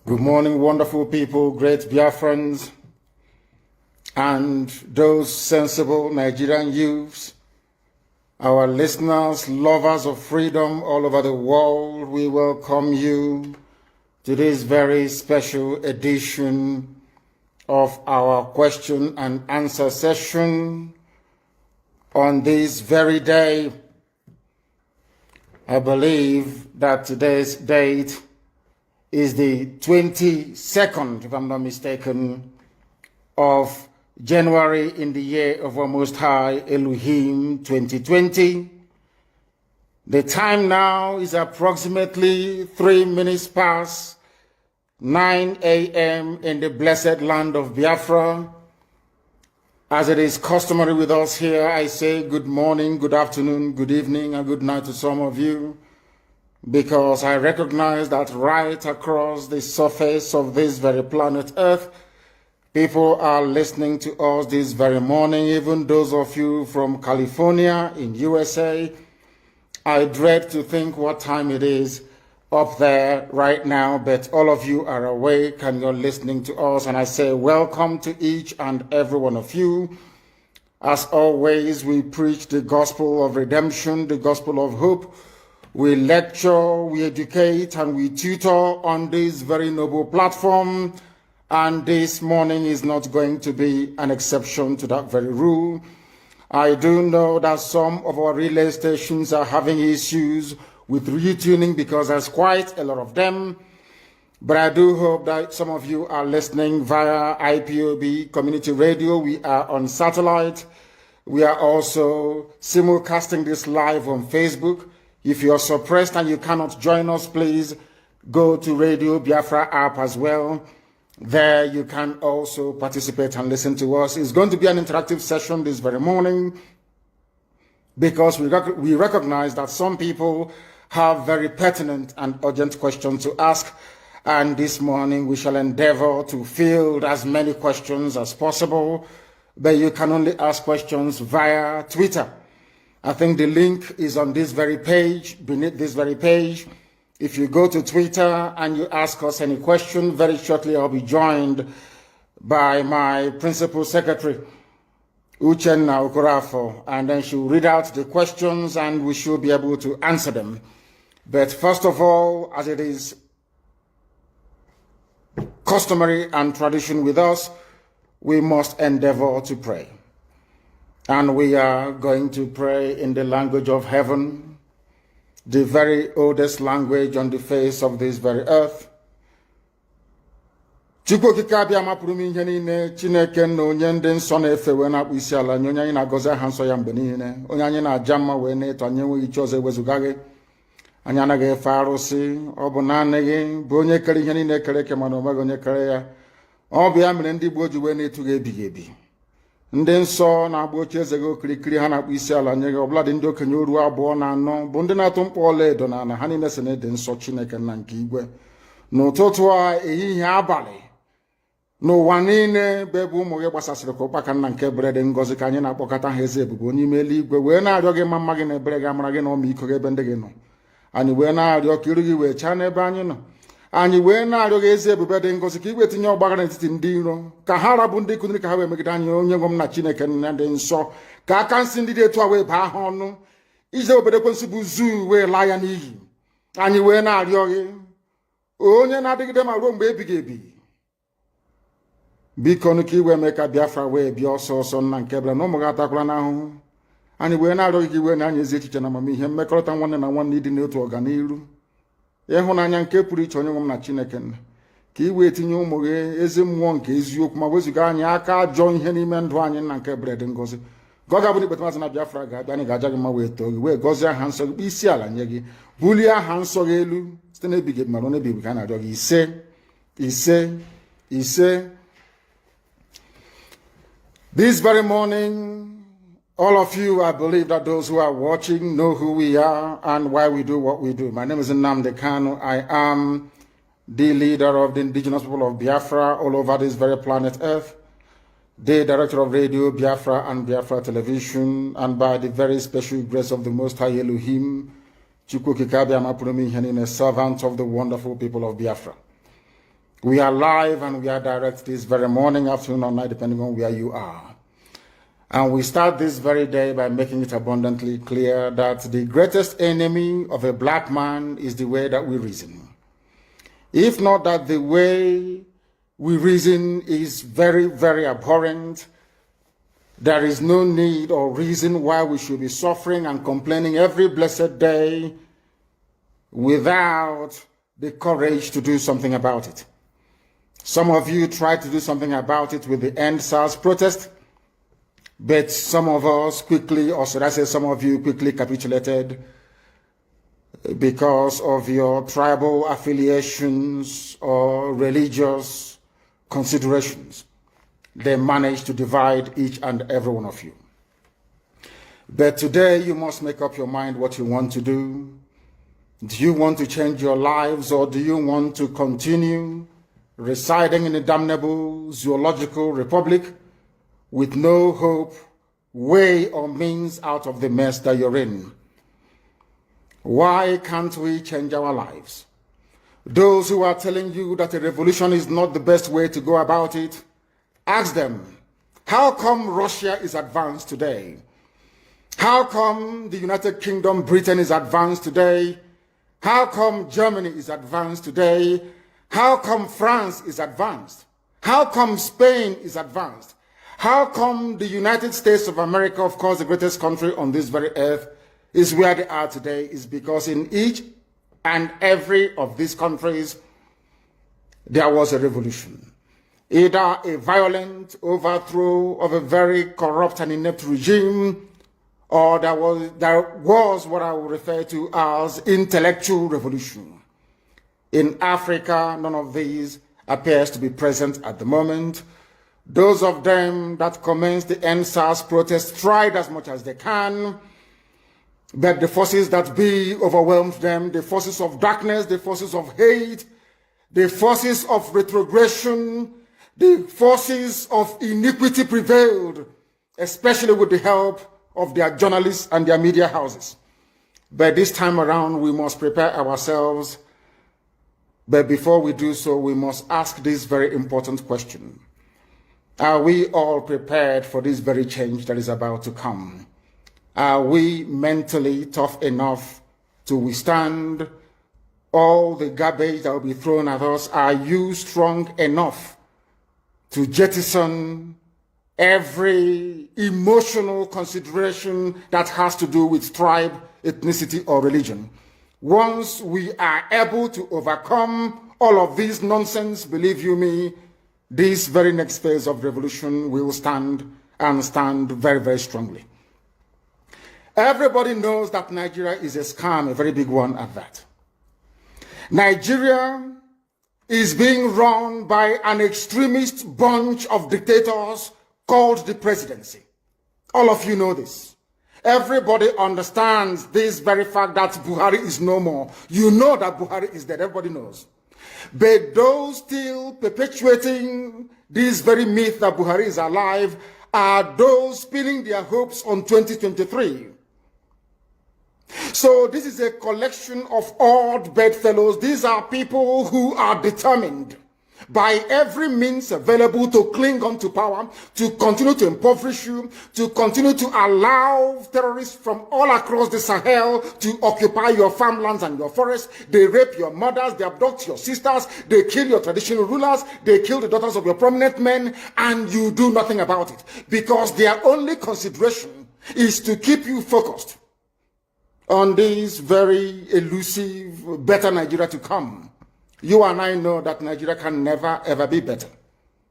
Good morning, wonderful people, great Biafrans, and those sensible Nigerian youths, our listeners, lovers of freedom all over the world. We welcome you to this very special edition of our question and answer session on this very day. I believe that today's date is the 22nd, if I'm not mistaken, of January in the year of our Most High Elohim 2020. The time now is approximately 3 minutes past 9 a.m. in the blessed land of Biafra. As it is customary with us here, I say good morning, good afternoon, good evening, and good night to some of you, because I recognize that right across the surface of this very planet Earth, people are listening to us this very morning, even those of you from California in USA. I dread to think what time it is up there right now, but all of you are awake and you're listening to us, and I say welcome to each and every one of you. As always, we preach the gospel of redemption, the gospel of hope. We lecture, we educate, and we tutor on this very noble platform. And this morning is not going to be an exception to that very rule. I do know that some of our relay stations are having issues with retuning because there's quite a lot of them. But I do hope that some of you are listening via IPOB Community Radio. We are on satellite. We are also simulcasting this live on Facebook. If you are suppressed and you cannot join us, please go to Radio Biafra app as well. There you can also participate and listen to us. It's going to be an interactive session this very morning because we recognize that some people have very pertinent and urgent questions to ask. And this morning we shall endeavor to field as many questions as possible. But you can only ask questions via Twitter. I think the link is on this very page, beneath this very page. If you go to Twitter and you ask us any question, very shortly I'll be joined by my principal secretary, Uchenna Okorafo, and then she'll read out the questions and we should be able to answer them. But first of all, as it is customary and tradition with us, we must endeavor to pray. And we are going to pray in the language of heaven, the very oldest language on the face of this very earth. Chukwu okike abịa mapụrụ m ihe niile, Chineke na onye ndị nsọ na-efe wee na-akpụ isi ala nye onye anyị na-agọzi aha nsọ ya mgbe niile, onye anyị na-aja mma wee na-eto anyị enweghị chi ọzọ ewezuga gị. Anyị anaghị efe arụsị, ọ bụ naanị gị bụ onye kere ihe niile kere eke mana onweghị onye kere ya. Ọ bụ ya mere ndị Igbo ji wee na-etu gị ebighị ebi. Ndị nsọ na-agba oche eze gị okirikiri ha na-akpụ isi ala nye gị, ọbụladị ndị okenye oru abụọ na anọ bụ ndị na-atụ mkpọ ọla edo na ala, ha niile so na-ede nsọ Chineke nna nke igwe. N'ụtụtụ a, ehihie, abalị, n'ụwa niile bụ ebe ụmụ gị gbasasịrị ka ụkpaka nna nke ebere dị ngọzi ka anyị na-akpọkọta ha eze ebube onye ime eluigwe wee na-arịọ gị mma gị na ebere gị, amara gị na ọmịiko gị ebe ndị gị nọ. Anyị wee na-arịọ ka iru gị wee chaa n'ebe anyị nọ. Anyị wee na-arịọ gị ezi ebube dị ngọzi ka igwe tinye ọgbaghara n'etiti ndị iro, ka ha rabụ ndị kụziri ka ha wee megide anyị, onye nwe m na Chineke nna dị nsọ, ka aka nsị ndị dị etu a wee baa ha ọnụ, ije obodo ekwensu bụ zuu wee laa ya n'iyi. Anyị wee na-arịọ gị, onye na-adịgide ma ruo mgbe ebighị ebi, biko nụ ka iwe mee ka Biafra wee bịa ọsọ ọsọ nna nke ebere na ụmụ gị atakwala n'ahụhụ. Anyị wee na-arịọ gị ka iwe na anyị ezi echiche na amamihe, mmekọrịta nwanne na nwanne ịdị n'otu ọganiru, ịhụnanya nke pụrụ iche onye nwe m na Chineke nna, ka i wee tinye ụmụ gị ezi mmụọ nke eziokwu ma wezuga anyị aka ajọ ihe n'ime ndụ anyị nna nke ebere dị ngọzi. Ka ọ ga-abụ n'ikpeta maazị na Biafra ga-abịa, anyị ga-aja gị mma wee too gị, wee gọzie aha nsọ gị, kpee isi ala nye gị, bulie aha nsọ gị elu site n'ebighị ebi ma ruo n'ebighị ebi ka a na-arịọ gị. Ise ise ise. This very morning, all of you, I believe that those who are watching know who we are and why we do what we do. My name is Nnamdi Kanu. I am the leader of the indigenous people of Biafra all over this very planet Earth, the director of Radio Biafra and Biafra Television, and by the very special grace of the Most High Elohim, Chukwu Kikabia Mapurumi Henine, servant of the wonderful people of Biafra. We are live and we are direct this very morning, afternoon, or night, depending on where you are. And we start this very day by making it abundantly clear that the greatest enemy of a black man is the way that we reason. If not that the way we reason is very, very abhorrent, there is no need or reason why we should be suffering and complaining every blessed day without the courage to do something about it. Some of you tried to do something about it with the End SARS protest, but some of us quickly, or should I say some of you quickly capitulated because of your tribal affiliations or religious considerations. They managed to divide each and every one of you. But today you must make up your mind what you want to do. Do you want to change your lives, or do you want to continue residing in a damnable zoological republic with no hope, way, or means out of the mess that you're in? Why can't we change our lives? Those who are telling you that a revolution is not the best way to go about it, ask them, how come Russia is advanced today? How come the United Kingdom, Britain is advanced today? How come Germany is advanced today? How come France is advanced? How come Spain is advanced? How come the United States of America, of course the greatest country on this very earth, is where they are today? Is because in each and every of these countries there was a revolution. Either a violent overthrow of a very corrupt and inept regime, or there was what I would refer to as intellectual revolution. In Africa, none of these appears to be present at the moment. Those of them that commenced the End SARS protest tried as much as they can, but the forces that be overwhelmed them, the forces of darkness, the forces of hate, the forces of retrogression, the forces of iniquity prevailed, especially with the help of their journalists and their media houses. But this time around, we must prepare ourselves. But before we do so, we must ask this very important question. Are we all prepared for this very change that is about to come? Are we mentally tough enough to withstand all the garbage that will be thrown at us? Are you strong enough to jettison every emotional consideration that has to do with tribe, ethnicity, or religion? Once we are able to overcome all of this nonsense, believe you me, this very next phase of revolution will stand, and stand very, very strongly. Everybody knows that Nigeria is a scam, a very big one at that. Nigeria is being run by an extremist bunch of dictators called the presidency. All of you know this. Everybody understands this very fact that Buhari is no more. You know that Buhari is dead. Everybody knows. But those still perpetuating this very myth that Buhari is alive are those pinning their hopes on 2023. So this is a collection of odd bedfellows. These are people who are determined by every means available to cling on to power, to continue to impoverish you, to continue to allow terrorists from all across the Sahel to occupy your farmlands and your forests. They rape your mothers, they abduct your sisters, they kill your traditional rulers, they kill the daughters of your prominent men, and you do nothing about it. Because their only consideration is to keep you focused on this very elusive, better Nigeria to come. You and I know that Nigeria can never, ever be better.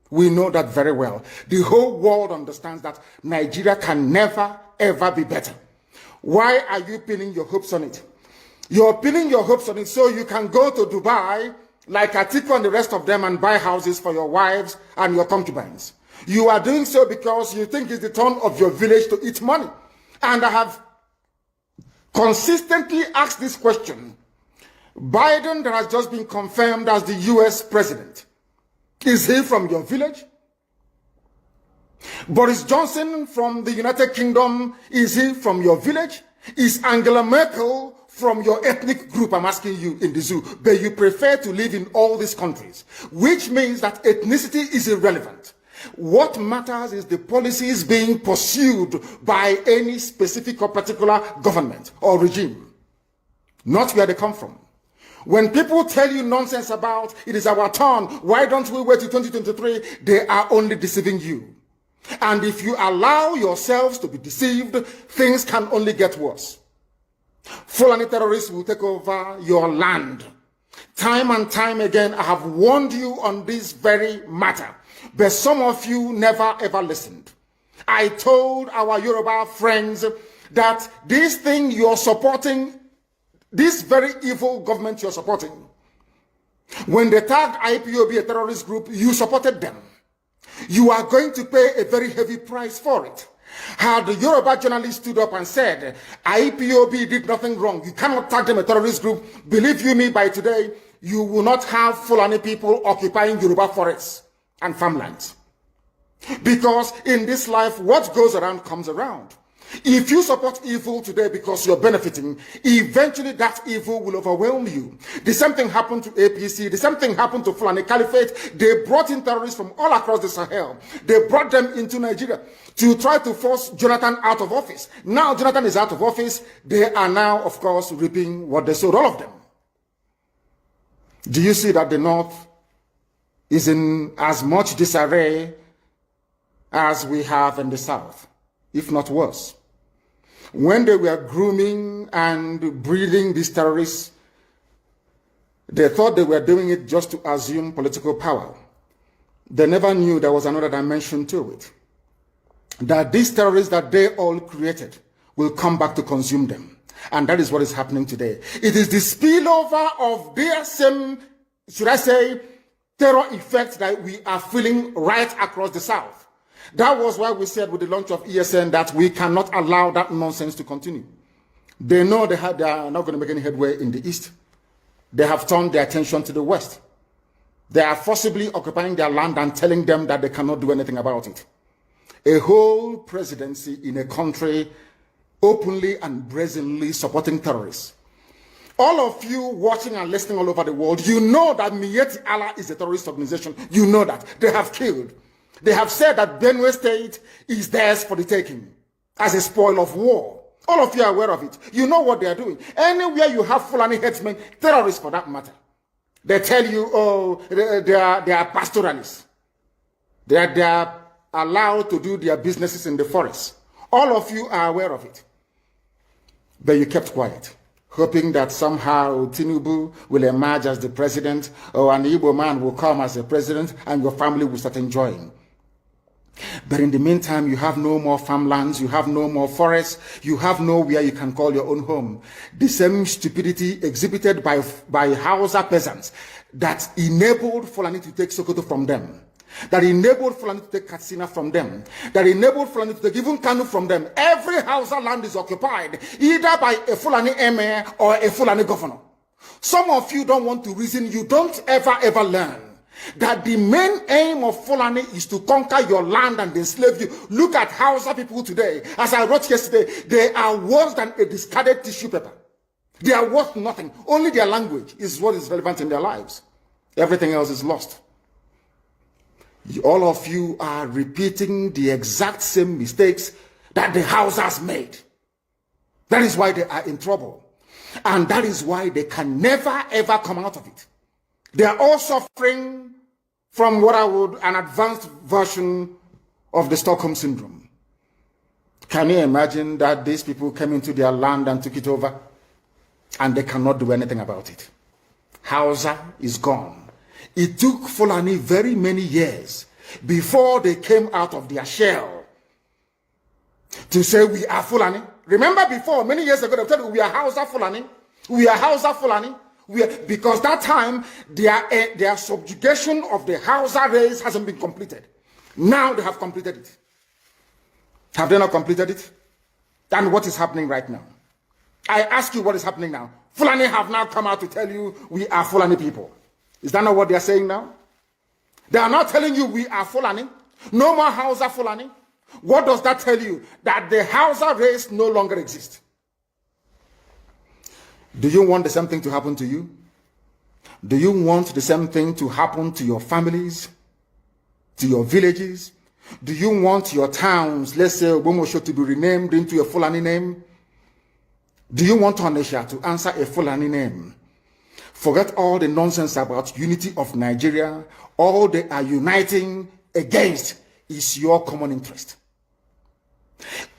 We know that very well. The whole world understands that Nigeria can never, ever be better. Why are you pinning your hopes on it? You're pinning your hopes on it so you can go to Dubai, like Atiku and the rest of them, and buy houses for your wives and your concubines. You are doing so because you think it's the turn of your village to eat money. And I have consistently asked this question. Biden, that has just been confirmed as the US president, is he from your village? Boris Johnson from the United Kingdom, is he from your village? Is Angela Merkel from your ethnic group, I'm asking you, in the zoo, but you prefer to live in all these countries, which means that ethnicity is irrelevant. What matters is the policies being pursued by any specific or particular government or regime, not where they come from. When people tell you nonsense about it is our turn, why don't we wait till 2023, they are only deceiving you. And if you allow yourselves to be deceived, things can only get worse. Fulani terrorists will take over your land. Time and time again, I have warned you on this very matter, but some of you never ever listened. I told our Yoruba friends that this thing you're supporting, this very evil government you're supporting, when they tagged IPOB a terrorist group, you supported them. You are going to pay a very heavy price for it. Had the Yoruba journalist stood up and said, IPOB did nothing wrong, you cannot tag them a terrorist group, believe you me, by today, you will not have Fulani people occupying Yoruba forests and farmlands. Because in this life, what goes around comes around. If you support evil today because you're benefiting, eventually that evil will overwhelm you. The same thing happened to APC. The same thing happened to Fulani Caliphate. They brought in terrorists from all across the Sahel. They brought them into Nigeria to try to force Jonathan out of office. Now Jonathan is out of office. They are now, of course, reaping what they sowed, all of them. Do you see that the North is in as much disarray as we have in the South, if not worse? When they were grooming and breeding these terrorists, they thought they were doing it just to assume political power. They never knew there was another dimension to it. That these terrorists that they all created will come back to consume them. And that is what is happening today. It is the spillover of their same, should I say, terror effect that we are feeling right across the South. That was why we said with the launch of ESN that we cannot allow that nonsense to continue. They know they are not going to make any headway in the East. They have turned their attention to the West. They are forcibly occupying their land and telling them that they cannot do anything about it. A whole presidency in a country openly and brazenly supporting terrorists. All of you watching and listening all over the world, you know that Miyetti Allah is a terrorist organization. You know that. They have killed. They have said that Benue State is theirs for the taking as a spoil of war. All of you are aware of it. You know what they are doing. Anywhere you have Fulani headsmen, terrorists for that matter, they tell you, oh, they are pastoralists. They are allowed to do their businesses in the forest. All of you are aware of it. But you kept quiet, hoping that somehow Tinubu will emerge as the president, or an Igbo man will come as the president, and your family will start enjoying. But in the meantime, you have no more farmlands, you have no more forests, you have nowhere you can call your own home. The same stupidity exhibited by Hausa peasants that enabled Fulani to take Sokoto from them, that enabled Fulani to take Katsina from them, that enabled Fulani to take even Kanu from them. Every Hausa land is occupied either by a Fulani emir or a Fulani governor. Some of you don't want to reason, you don't ever learn that the main aim of Fulani is to conquer your land and enslave you. Look at Hausa people today. As I wrote yesterday, they are worse than a discarded tissue paper. They are worth nothing. Only their language is what is relevant in their lives. Everything else is lost. All of you are repeating the exact same mistakes that the Hausas made. That is why they are in trouble. And that is why they can never ever come out of it. They are all suffering from what I would, an advanced version of the Stockholm Syndrome. Can you imagine that these people came into their land and took it over and they cannot do anything about it? Hausa is gone. It took Fulani very many years before they came out of their shell to say we are Fulani. Remember before, many years ago, they told you we are Hausa Fulani. We are Hausa Fulani. Because that time, their subjugation of the Hausa race hasn't been completed. Now they have completed it. Have they not completed it? And what is happening right now? I ask you what is happening now. Fulani have now come out to tell you we are Fulani people. Is that not what they are saying now? They are not telling you we are Fulani. No more Hausa Fulani. What does that tell you? That the Hausa race no longer exists. Do you want the same thing to happen to you? Do you want the same thing to happen to your families, to your villages? Do you want your towns, let's say Ogbomoso, to be renamed into a Fulani name? Do you want Onitsha to answer a Fulani name? Forget all the nonsense about unity of Nigeria. All they are uniting against is your common interest.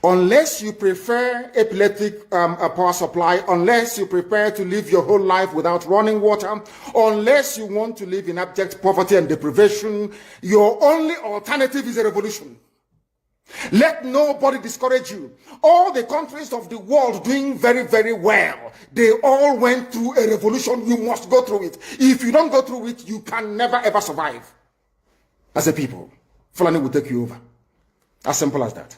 Unless you prefer epileptic power supply, unless you prepare to live your whole life without running water, unless you want to live in abject poverty and deprivation, your only alternative is a revolution. Let nobody discourage you. All the countries of the world doing very, very well, they all went through a revolution. You must go through it. If you don't go through it, you can never ever survive. As a people, Fulani will take you over. As simple as that.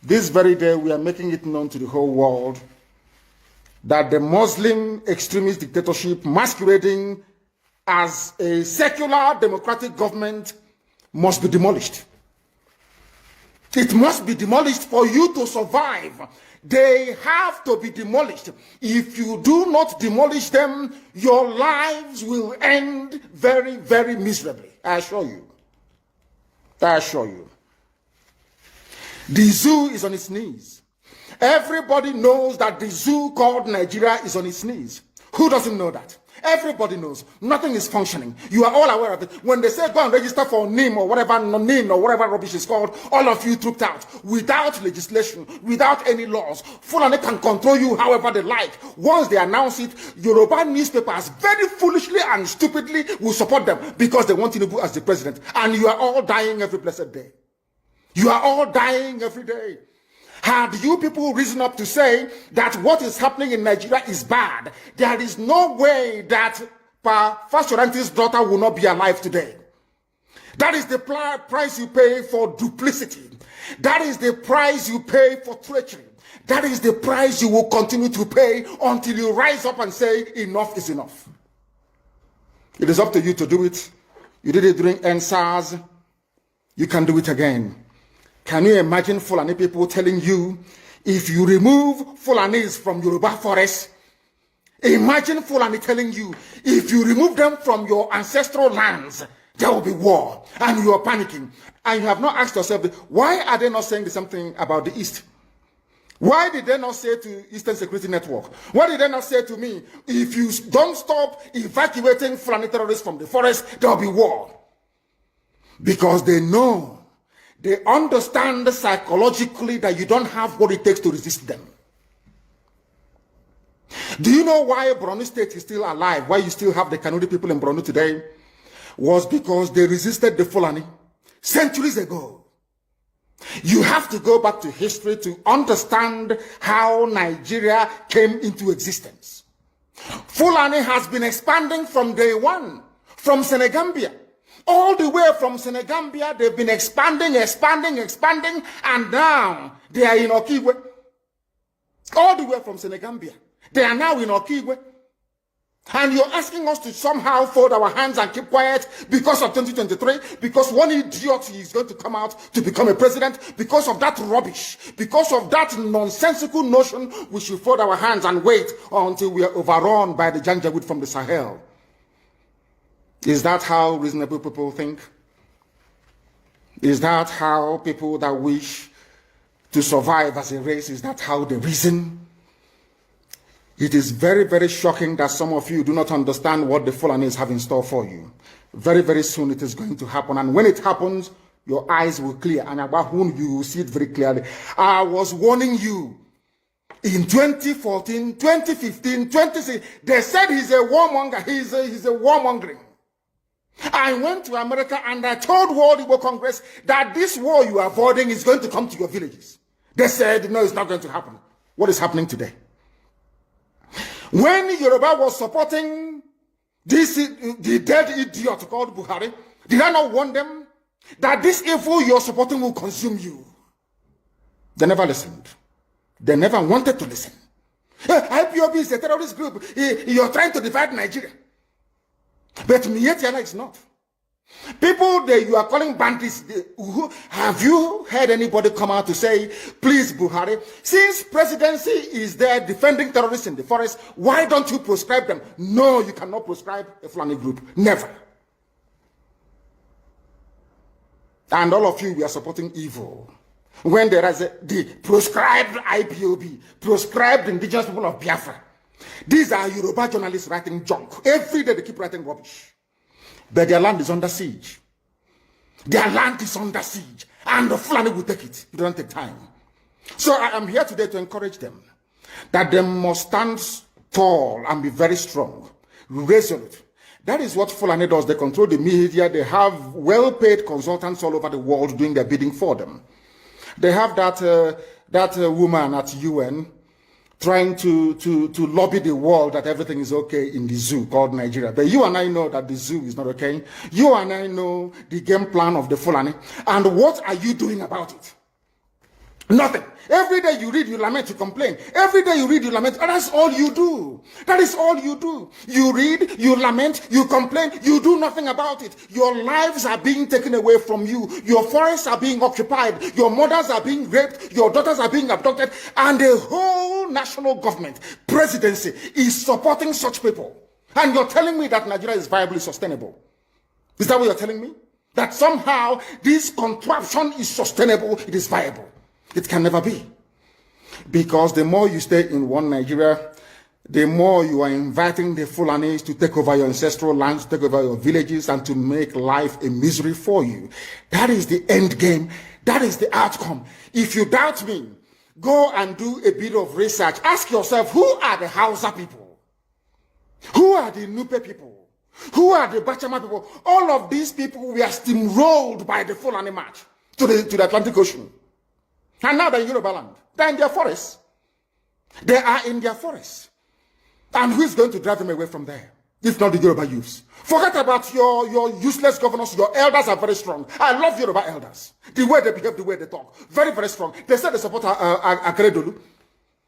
This very day, we are making it known to the whole world that the Muslim extremist dictatorship masquerading as a secular democratic government must be demolished. It must be demolished for you to survive. They have to be demolished. If you do not demolish them, your lives will end very, very miserably. I assure you. I assure you. The zoo is on its knees. Everybody knows that the zoo called Nigeria is on its knees. Who doesn't know that? Everybody knows. Nothing is functioning. You are all aware of it. When they say go and register for NIM or whatever, NIM or whatever rubbish is called, all of you trooped out without legislation, without any laws. Fulani can control you however they like. Once they announce it, Yoruba newspapers very foolishly and stupidly will support them because they want Tinubu as the president. And you are all dying every blessed day. You are all dying every day. Had you people risen up to say that what is happening in Nigeria is bad, there is no way that Fashoranti's daughter will not be alive today. That is the price you pay for duplicity. That is the price you pay for treachery. That is the price you will continue to pay until you rise up and say enough is enough. It is up to you to do it. You did it during NSAS. You can do it again. Can you imagine Fulani people telling you, if you remove Fulanis from Yoruba forest, imagine Fulani telling you, if you remove them from your ancestral lands, there will be war, and you are panicking. And you have not asked yourself, why are they not saying the same thing about the East? Why did they not say to Eastern Security Network? Why did they not say to me, if you don't stop evacuating Fulani terrorists from the forest, there will be war? Because they know. They understand psychologically that you don't have what it takes to resist them. Do you know why Borno State is still alive? Why you still have the Kanuri people in Borno today? Was because they resisted the Fulani centuries ago. You have to go back to history to understand how Nigeria came into existence. Fulani has been expanding from day one, from Senegambia. All the way from Senegambia, they've been expanding, and now they are in Okigwe. All the way from Senegambia. They are now in Okigwe. And you're asking us to somehow fold our hands and keep quiet because of 2023, because one idiot is going to come out to become a president, because of that rubbish, because of that nonsensical notion, we should fold our hands and wait until we are overrun by the Janjaweed from the Sahel. Is that how reasonable people think? Is that how people that wish to survive as a race, is that how they reason? It is very, very shocking that some of you do not understand what the Fulanis have in store for you. Very, very soon it is going to happen. And when it happens, your eyes will clear. And about whom you will see it very clearly. I was warning you. In 2014, 2015, 2016, they said he's a warmonger. He's a warmongering. I went to America and I told World Igbo Congress that this war you are avoiding is going to come to your villages. They said, no, it's not going to happen. What is happening today? When Yoruba was supporting the dead idiot called Buhari, did I not warn them that this evil you're supporting will consume you? They never listened. They never wanted to listen. IPOB is a terrorist group. You're trying to divide Nigeria. But Mietiana is not. People people that you are calling bandits, have you heard anybody come out to say, please, Buhari, since presidency is there defending terrorists in the forest, why don't you proscribe them? No, you cannot proscribe a Fulani group. Never. And all of you, we are supporting evil. When there is the proscribed IPOB, proscribed indigenous people of Biafra. These are Yoruba journalists writing junk. Every day they keep writing rubbish. But their land is under siege. Their land is under siege. And the Fulani will take it. It doesn't take time. So I am here today to encourage them that they must stand tall and be very strong, resolute. That is what Fulani does. They control the media. They have well-paid consultants all over the world doing their bidding for them. They have that woman at UN trying to lobby the world that everything is okay in the zoo called Nigeria. But you and I know that the zoo is not okay. You and I know the game plan of the Fulani. And what are you doing about it? Nothing. Every day you read, you lament, you complain. Every day you read, you lament. And that's all you do. That is all you do. You read, you lament, you complain, you do nothing about it. Your lives are being taken away from you. Your forests are being occupied. Your mothers are being raped. Your daughters are being abducted. And the whole national government, presidency, is supporting such people. And you're telling me that Nigeria is viably sustainable. Is that what you're telling me? That somehow this contraption is sustainable, it is viable. It can never be. Because the more you stay in one Nigeria, the more you are inviting the Fulanis to take over your ancestral lands, to take over your villages, and to make life a misery for you. That is the end game. That is the outcome. If you doubt me, go and do a bit of research. Ask yourself, who are the Hausa people? Who are the Nupe people? Who are the Bachama people? All of these people were steamrolled by the Fulani march to the Atlantic Ocean. And now they're in Yoruba land. They're in their forests. They are in their forests. And who is going to drive them away from there? If not the Yoruba youths. Forget about your useless governors. Your elders are very strong. I love Yoruba elders. The way they behave, the way they talk. Very, very strong. They said they support Akeredolu.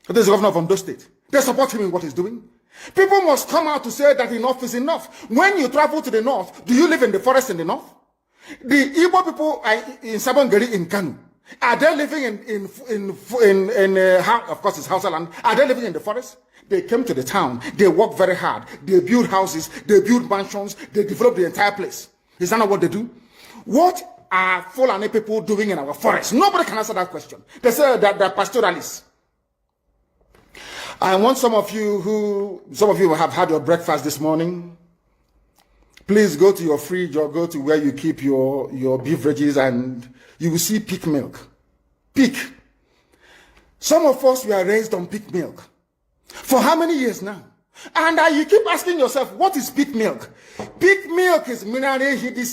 This is the governor of Ondo State. They support him in what he's doing. People must come out to say that enough is enough. When you travel to the north, do you live in the forest in the north? The Igbo people are in Sabongeri in Kanu. Are they living of course it's Hausa land, are they living in the forest? They came to the town, they work very hard, they build houses, they build mansions, they develop the entire place. Is that not what they do? What are Fulani people doing in our forest? Nobody can answer that question. They say that they're pastoralists. I want some of you have had your breakfast this morning. Please go to your fridge or go to where you keep your beverages and you will see pig milk. Pig. Some of us were raised on pig milk. For how many years now? And you keep asking yourself, what is pig milk? Pig milk is mineral. The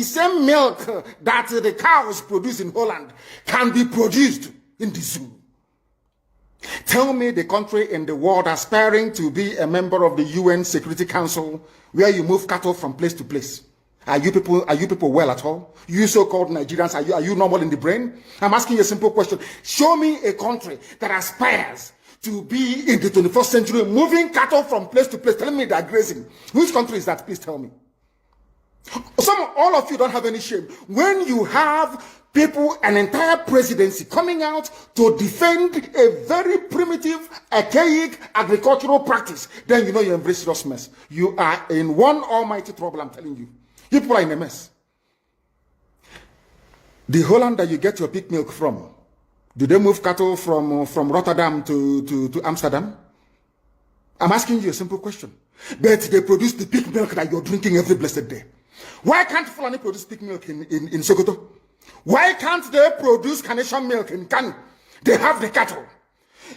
same milk that the cows produce in Holland can be produced in the zoo. Tell me the country in the world aspiring to be a member of the UN Security Council where you move cattle from place to place. Are you people well at all? You so-called Nigerians, are you normal in the brain? I'm asking you a simple question. Show me a country that aspires to be in the 21st century moving cattle from place to place. Telling me they're grazing. Which country is that? Please tell me. All of you don't have any shame. When you have people, an entire presidency coming out to defend a very primitive, archaic agricultural practice, then you know you're in very serious mess. You are in one almighty trouble, I'm telling you. People are in a mess. The Holland that you get your pig milk from, do they move cattle from Rotterdam to Amsterdam? I'm asking you a simple question. But they produce the pig milk that you're drinking every blessed day. Why can't Fulani produce pig milk in Sokoto? Why can't they produce carnation milk in Kanu? They have the cattle.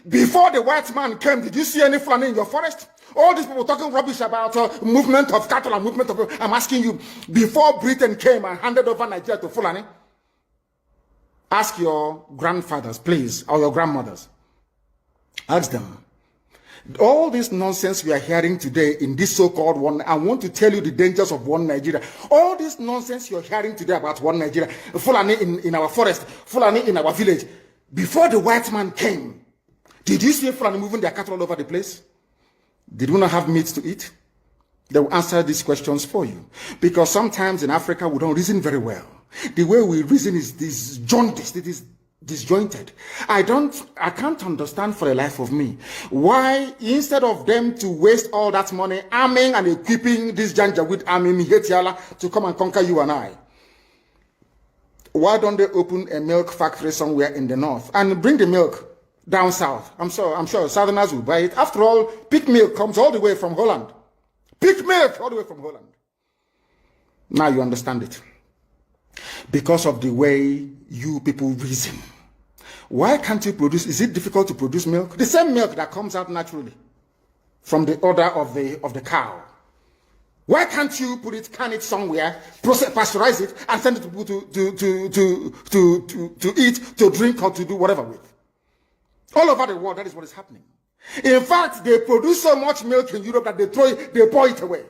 Before the white man came, did you see any Fulani in your forest? All these people talking rubbish about movement of cattle and movement of... I'm asking you, before Britain came and handed over Nigeria to Fulani, ask your grandfathers, please, or your grandmothers. Ask them. All this nonsense we are hearing today in this so-called one, I want to tell you the dangers of one Nigeria. All this nonsense you're hearing today about one Nigeria, Fulani in our forest, Fulani in our village. Before the white man came, did you see Fulani moving their cattle all over the place? Did we not have meat to eat? They will answer these questions for you. Because sometimes in Africa, we don't reason very well. The way we reason is this jaundiced, it is disjointed. I can't understand for the life of me why, instead of them to waste all that money arming and equipping this Janjaweed army Mihetiala to come and conquer you and I, why don't they open a milk factory somewhere in the north and bring the milk down south? I'm sure Southerners will buy it. After all, pig milk comes all the way from Holland. Pig milk all the way from Holland. Now you understand it. Because of the way you people reason. Why can't you produce? Is it difficult to produce milk? The same milk that comes out naturally from the udder of the cow. Why can't you can it somewhere, pasteurize it, and send it to people to eat, to drink, or to do whatever with? All over the world, that is what is happening. In fact, they produce so much milk in Europe that they pour it away.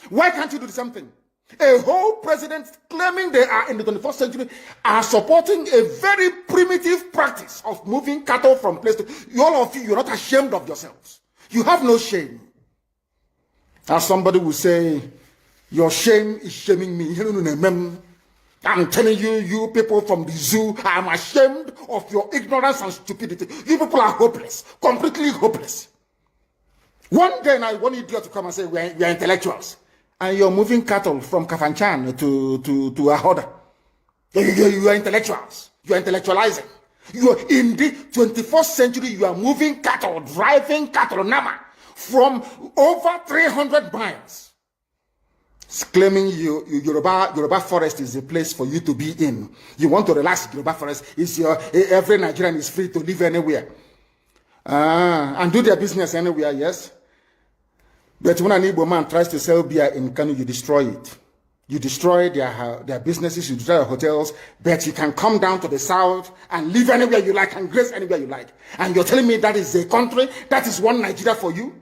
Why can't you do the same thing? A whole president claiming they are in the 21st century are supporting a very primitive practice of moving cattle from place to. All of you, you're not ashamed of yourselves. You have no shame. As somebody will say, your shame is shaming me. I'm telling you, you people from the zoo, I'm ashamed of your ignorance and stupidity. You people are hopeless, completely hopeless. One day now, one idiot to come and say, we are intellectuals. And you're moving cattle from Kafanchan to Ahoda. You are intellectuals. You are intellectualizing. You are in the 21st century, you are moving cattle, driving cattle, Nama, from over 300 miles. It's claiming Yoruba forest is a place for you to be in. You want to relax, Yoruba forest is every Nigerian is free to live anywhere. And do their business anywhere, yes. But when an Igbo man tries to sell beer in Kanu, you destroy it. You destroy their businesses, you destroy their hotels, but you can come down to the south and live anywhere you like and grace anywhere you like. And you're telling me that is a country, that is one Nigeria for you?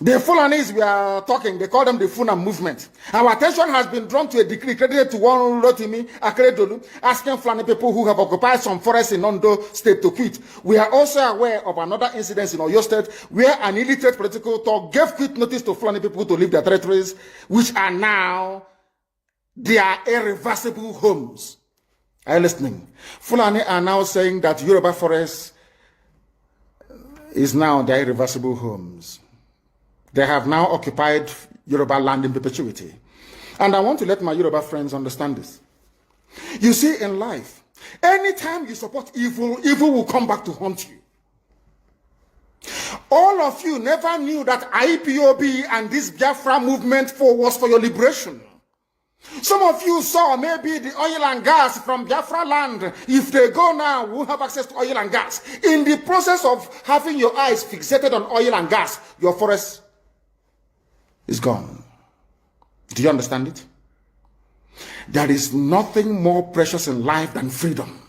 The Fulanis we are talking, they call them the Funa movement. Our attention has been drawn to a decree credited to one Rotimi Akeredolu, asking Fulani people who have occupied some forests in Ondo State to quit. We are also aware of another incident in Oyo State where an illiterate political talk gave quit notice to Fulani people to leave their territories, which are now their irreversible homes. Are you listening? Fulani are now saying that Yoruba forest is now their irreversible homes. They have now occupied Yoruba land in perpetuity. And I want to let my Yoruba friends understand this. You see, in life, anytime you support evil, evil will come back to haunt you. All of you never knew that IPOB and this Biafra movement was for your liberation. Some of you saw maybe the oil and gas from Biafra land. If they go now, we'll have access to oil and gas. In the process of having your eyes fixated on oil and gas, your forest is gone. Do you understand it? There is nothing more precious in life than freedom.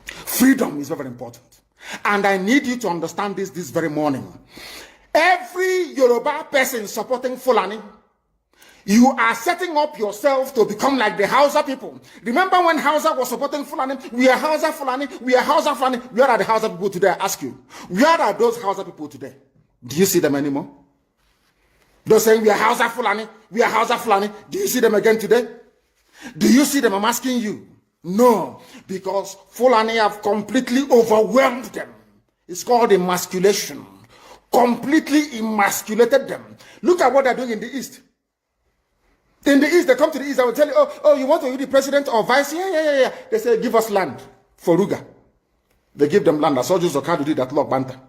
Freedom is very important. And I need you to understand this very morning. Every Yoruba person supporting Fulani, you are setting up yourself to become like the Hausa people. Remember when Hausa was supporting Fulani? We are Hausa Fulani, we are Hausa Fulani. Where are the Hausa people today? I ask you. Where are those Hausa people today? Do you see them anymore? They're saying we are Hausa Fulani, we are Hausa Fulani. Do you see them again today? Do you see them? I'm asking you. No, because Fulani have completely overwhelmed them. It's called emasculation. Completely emasculated them. Look at what they're doing in the East. In the East, they come to the East, I will tell you, oh, you want to be the president or vice? Yeah. They say, give us land for Ruga. They give them land. I saw Joseph Okado did that law, Banta.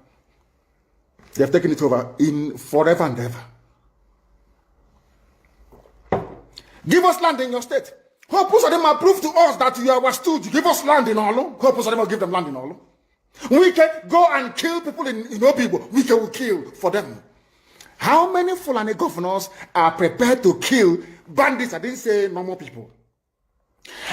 They have taken it over in forever and ever. Give us land in your state. Hope of them prove to us that you are our stooge. Give us land in Olo. Hope of them will give them land in Olo. We can go and kill people in Obibo. We can kill for them. How many Fulani governors are prepared to kill bandits? I didn't say normal people.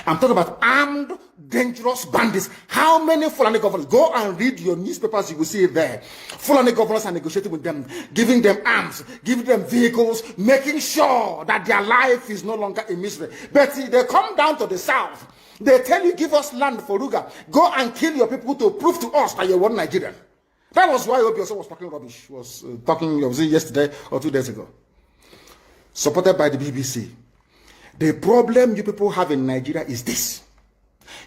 I'm talking about armed, dangerous bandits. How many Fulani governors? Go and read your newspapers, you will see it there. Fulani governors are negotiating with them, giving them arms, giving them vehicles, making sure that their life is no longer a misery. But see, they come down to the south. They tell you, give us land for Ruga. Go and kill your people to prove to us that you're one Nigerian. That was why Obioso was talking rubbish, was yesterday or 2 days ago. Supported by the BBC. The problem you people have in Nigeria is this.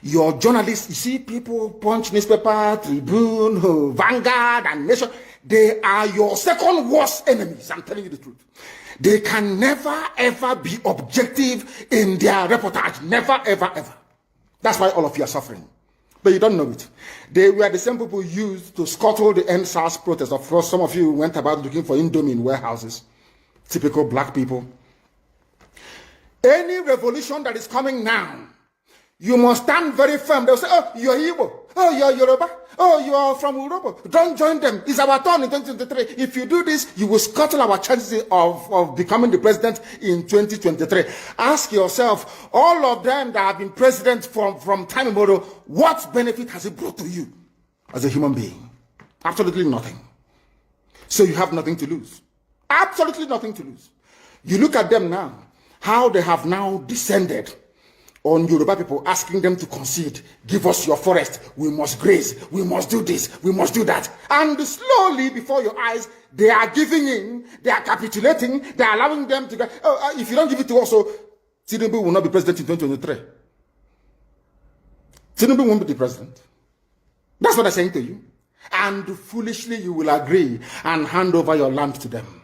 Your journalists, you see people, Punch newspaper, Tribune, Vanguard, and Nation, they are your second worst enemies. I'm telling you the truth. They can never, ever be objective in their reportage. Never, ever, ever. That's why all of you are suffering. But you don't know it. They were the same people used to scuttle the NSAS protest. Of course, some of you went about looking for Indomie in warehouses. Typical black people. Any revolution that is coming now, you must stand very firm. They'll say, oh, you're Igbo. Oh, you're Yoruba. Oh, you are from Europe. Don't join them. It's our turn in 2023. If you do this, you will scuttle our chances of becoming the president in 2023. Ask yourself, all of them that have been president from time immemorial, what benefit has it brought to you as a human being? Absolutely nothing. So you have nothing to lose. Absolutely nothing to lose. You look at them now, how they have now descended on Yoruba people, asking them to concede, give us your forest, we must graze, we must do this, we must do that. And slowly, before your eyes, they are giving in, they are capitulating, they are allowing them to go, if you don't give it to us, so Tinubu will not be president in 2023. Tinubu won't be the president. That's what I'm saying to you. And foolishly, you will agree and hand over your land to them.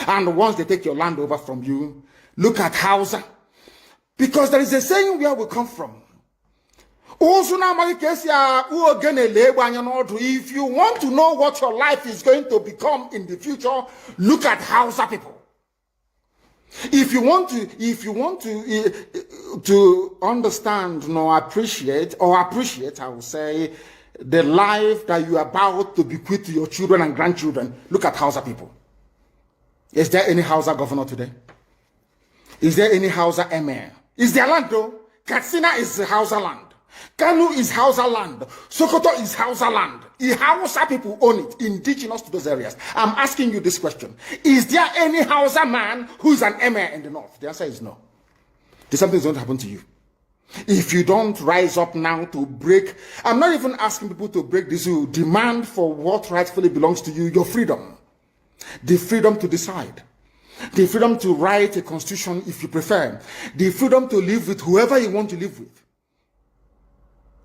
And once they take your land over from you, look at Hausa. Because there is a saying where we come from. If you want to know what your life is going to become in the future, look at Hausa people. If you want to understand appreciate, I will say, the life that you are about to bequeath to your children and grandchildren, look at Hausa people. Is there any Hausa governor today? Is there any Hausa emir? Is their land though? Katsina is Hausa land. Kanu is Hausa land. Sokoto is Hausa land. The Hausa people own it, indigenous to those areas. I'm asking you this question. Is there any Hausa man who is an emir in the north? The answer is no. Something is going to happen to you. If you don't rise up now to break, I'm not even asking people to break the zoo. Demand for what rightfully belongs to you, your freedom. The freedom to decide. The freedom to write a constitution if you prefer. The freedom to live with whoever you want to live with.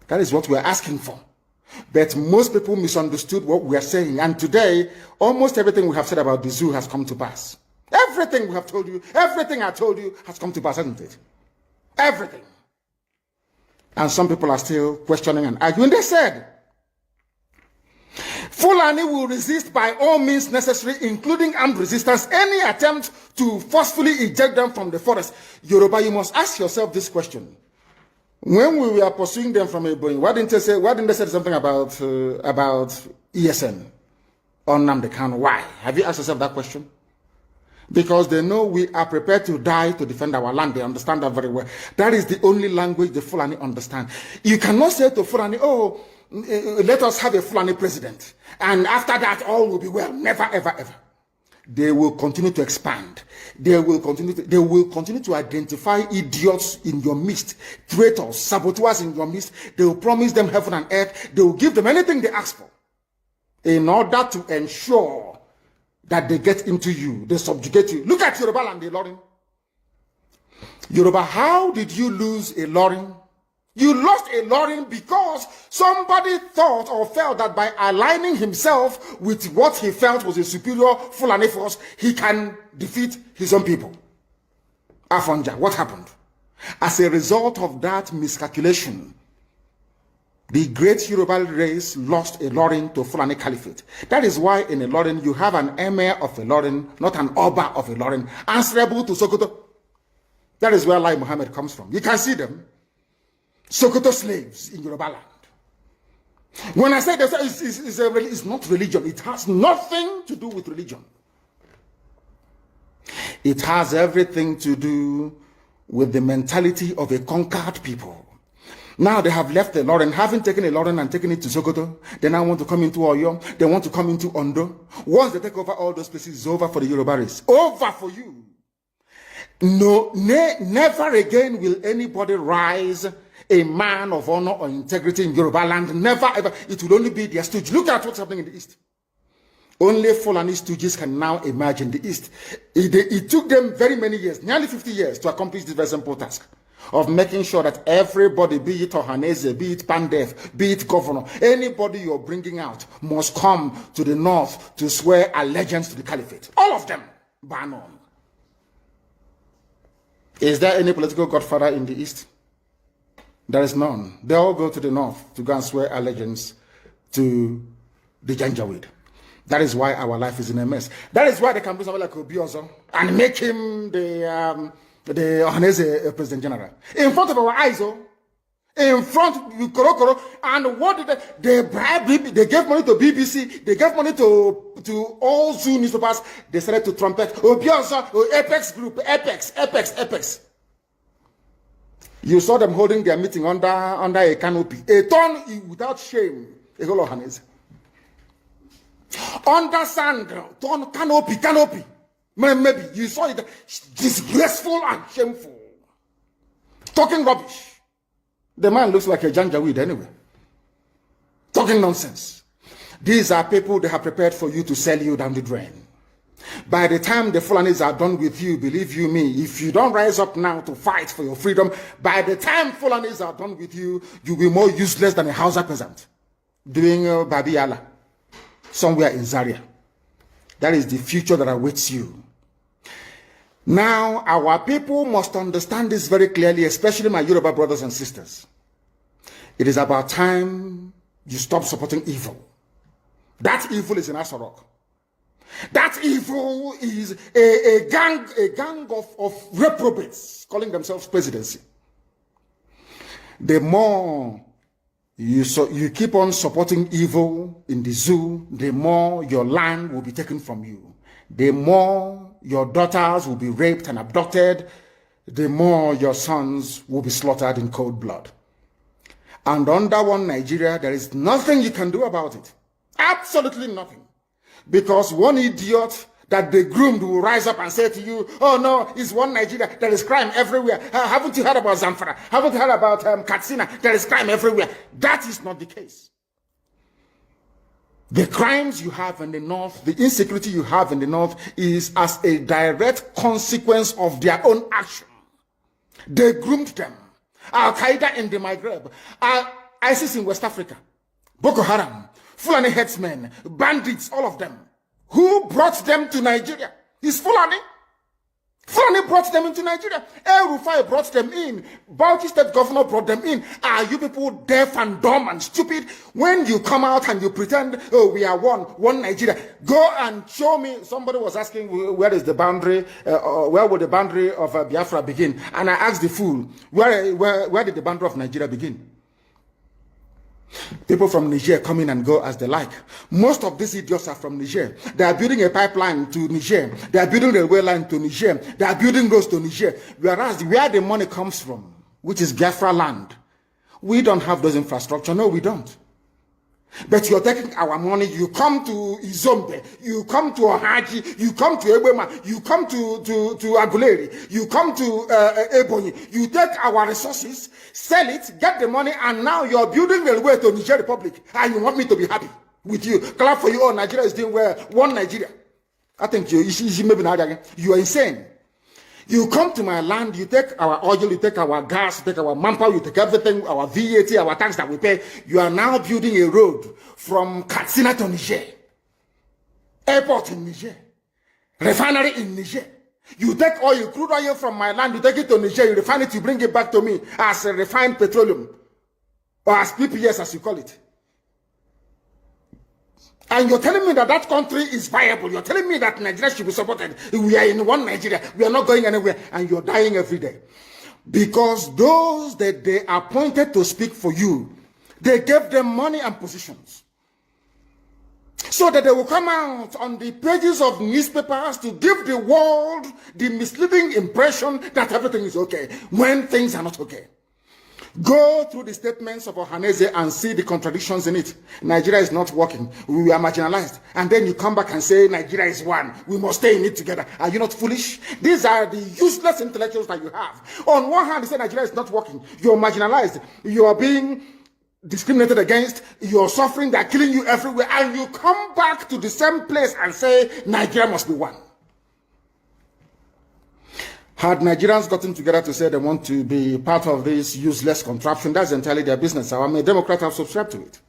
That is what we're asking for. But most people misunderstood what we are saying. And today, almost everything we have said about the zoo has come to pass. Everything we have told you, everything I told you has come to pass, hasn't it? Everything. And some people are still questioning and arguing. They said, Fulani will resist by all means necessary, including armed resistance, any attempt to forcefully eject them from the forest. Yoruba, you must ask yourself this question. When we were pursuing them from Ebonyi, why didn't they say something about ESN or Nnamdi Kanu? Why? Have you asked yourself that question? Because they know we are prepared to die to defend our land. They understand that very well. That is the only language the Fulani understand. You cannot say to Fulani, oh, let us have a Fulani president, and after that all will be well. Never, ever, ever. They will continue to expand. They will continue to identify idiots in your midst, traitors, saboteurs in your midst. They will promise them heaven and earth. They will give them anything they ask for in order to ensure that they get into you, they subjugate you. Look at Yoruba and the Ilorin. Yoruba, how did you lose a Ilorin? You lost a Ilorin because somebody thought or felt that by aligning himself with what he felt was a superior Fulani force, he can defeat his own people. Afonja, what happened? As a result of that miscalculation, the great Yoruba race lost a Ilorin to Fulani Caliphate. That is why in a Ilorin you have an emir of a Ilorin, not an Oba of a Ilorin, answerable to Sokoto. That is where Lai Muhammad comes from. You can see them. Sokoto slaves in Yoruba land. When I say it's not religion, it has nothing to do with religion. It has everything to do with the mentality of a conquered people. Now they have left the Ilorin, having taken a Ilorin and taken it to Sokoto. They now want to come into Oyo. They want to come into Ondo. Once they take over all those places, it's over for the Yoruba race. Over for you. No, never again will anybody rise a man of honor or integrity in Yoruba land. Never ever. It will only be their stooge. Look at what's happening in the East. Only Fulani stooges can now emerge in the East. It took them very many years, nearly 50 years, to accomplish this very simple task of making sure that everybody, be it Ohanese, be it Pandef, be it governor, anybody you're bringing out must come to the north to swear allegiance to the caliphate. All of them, bar none. Is there any political godfather in the East? There is none. They all go to the north to go and swear allegiance to the Janjaweed. That is why our life is in a mess. That is why they can bring somebody like Obiozo and make him the Ohanese President General. In front of our eyes, in front of Korokoro. And what did they bribe? They gave money to BBC. They gave money to all Zoo newspapers. They started to trumpet Obiozo, Apex Group, Apex. You saw them holding their meeting under a canopy. A ton without shame. A whole Ohanese. Under sand, ton canopy. Maybe you saw it disgraceful and shameful. Talking rubbish. The man looks like a Janjaweed anyway. Talking nonsense. These are people they have prepared for you to sell you down the drain. By the time the Fulanis are done with you, believe you me, if you don't rise up now to fight for your freedom, by the time Fulanis are done with you, you'll be more useless than a Hausa peasant doing Babi Allah somewhere in Zaria. That is the future that awaits you. Now, our people must understand this very clearly, especially my Yoruba brothers and sisters. It is about time you stop supporting evil. That evil is in Asorok. That evil is a gang of reprobates calling themselves presidency. The more you keep on supporting evil in the zoo, the more your land will be taken from you. The more your daughters will be raped and abducted, the more your sons will be slaughtered in cold blood. And under one Nigeria, there is nothing you can do about it. Absolutely nothing. Because one idiot that they groomed will rise up and say to you, oh no, it's one Nigeria, there is crime everywhere. Haven't you heard about Zamfara? Haven't you heard about Katsina? There is crime everywhere. That is not the case. The crimes you have in the north, the insecurity you have in the north is as a direct consequence of their own action. They groomed them. Al-Qaeda in the Maghreb, ISIS in West Africa, Boko Haram, Fulani headsmen, bandits, all of them. Who brought them to Nigeria? It's Fulani. Fulani brought them into Nigeria. El Rufai brought them in. Bauchi State Governor brought them in. Are you people deaf and dumb and stupid? When you come out and you pretend, oh, we are one Nigeria, go and show me. Somebody was asking, where is the boundary, where would the boundary of Biafra begin? And I asked the fool, where did the boundary of Nigeria begin? People from Niger come in and go as they like. Most of these idiots are from Niger. They are building a pipeline to Niger. They are building a railway line to Niger. They are building roads to Niger. Whereas where the money comes from, which is Biafra land, we don't have those infrastructure. No, we don't. But you're taking our money. You come to Izombe, you come to Ohaji, you come to Ebema, you come to Aguleri, you come to Ebonyi. You take our resources, sell it, get the money, and now you're building a way to Niger Republic. And you want me to be happy with you. Clap for you. Oh, Nigeria is doing well. One Nigeria. I think you are insane. You come to my land, you take our oil, you take our gas, you take our manpower, you take everything, our VAT, our tax that we pay. You are now building a road from Katsina to Niger. Airport in Niger. Refinery in Niger. You take oil, crude oil from my land, you take it to Niger, you refine it, you bring it back to me as a refined petroleum. Or as PPS as you call it. And you're telling me that that country is viable. You're telling me that Nigeria should be supported. We are in one Nigeria. We are not going anywhere. And you're dying every day. Because those that they appointed to speak for you, they gave them money and positions. So that they will come out on the pages of newspapers to give the world the misleading impression that everything is okay, when things are not okay. Go through the statements of Ohanese and see the contradictions in it. Nigeria is not working. We are marginalized. And then you come back and say Nigeria is one. We must stay in it together. Are you not foolish? These are the useless intellectuals that you have. On one hand, you say Nigeria is not working. You're marginalized. You are being discriminated against, you're suffering, they're killing you everywhere, and you come back to the same place and say, Nigeria must be one. Had Nigerians gotten together to say they want to be part of this useless contraption, that's entirely their business. I'm a Democrat, I've subscribed to it.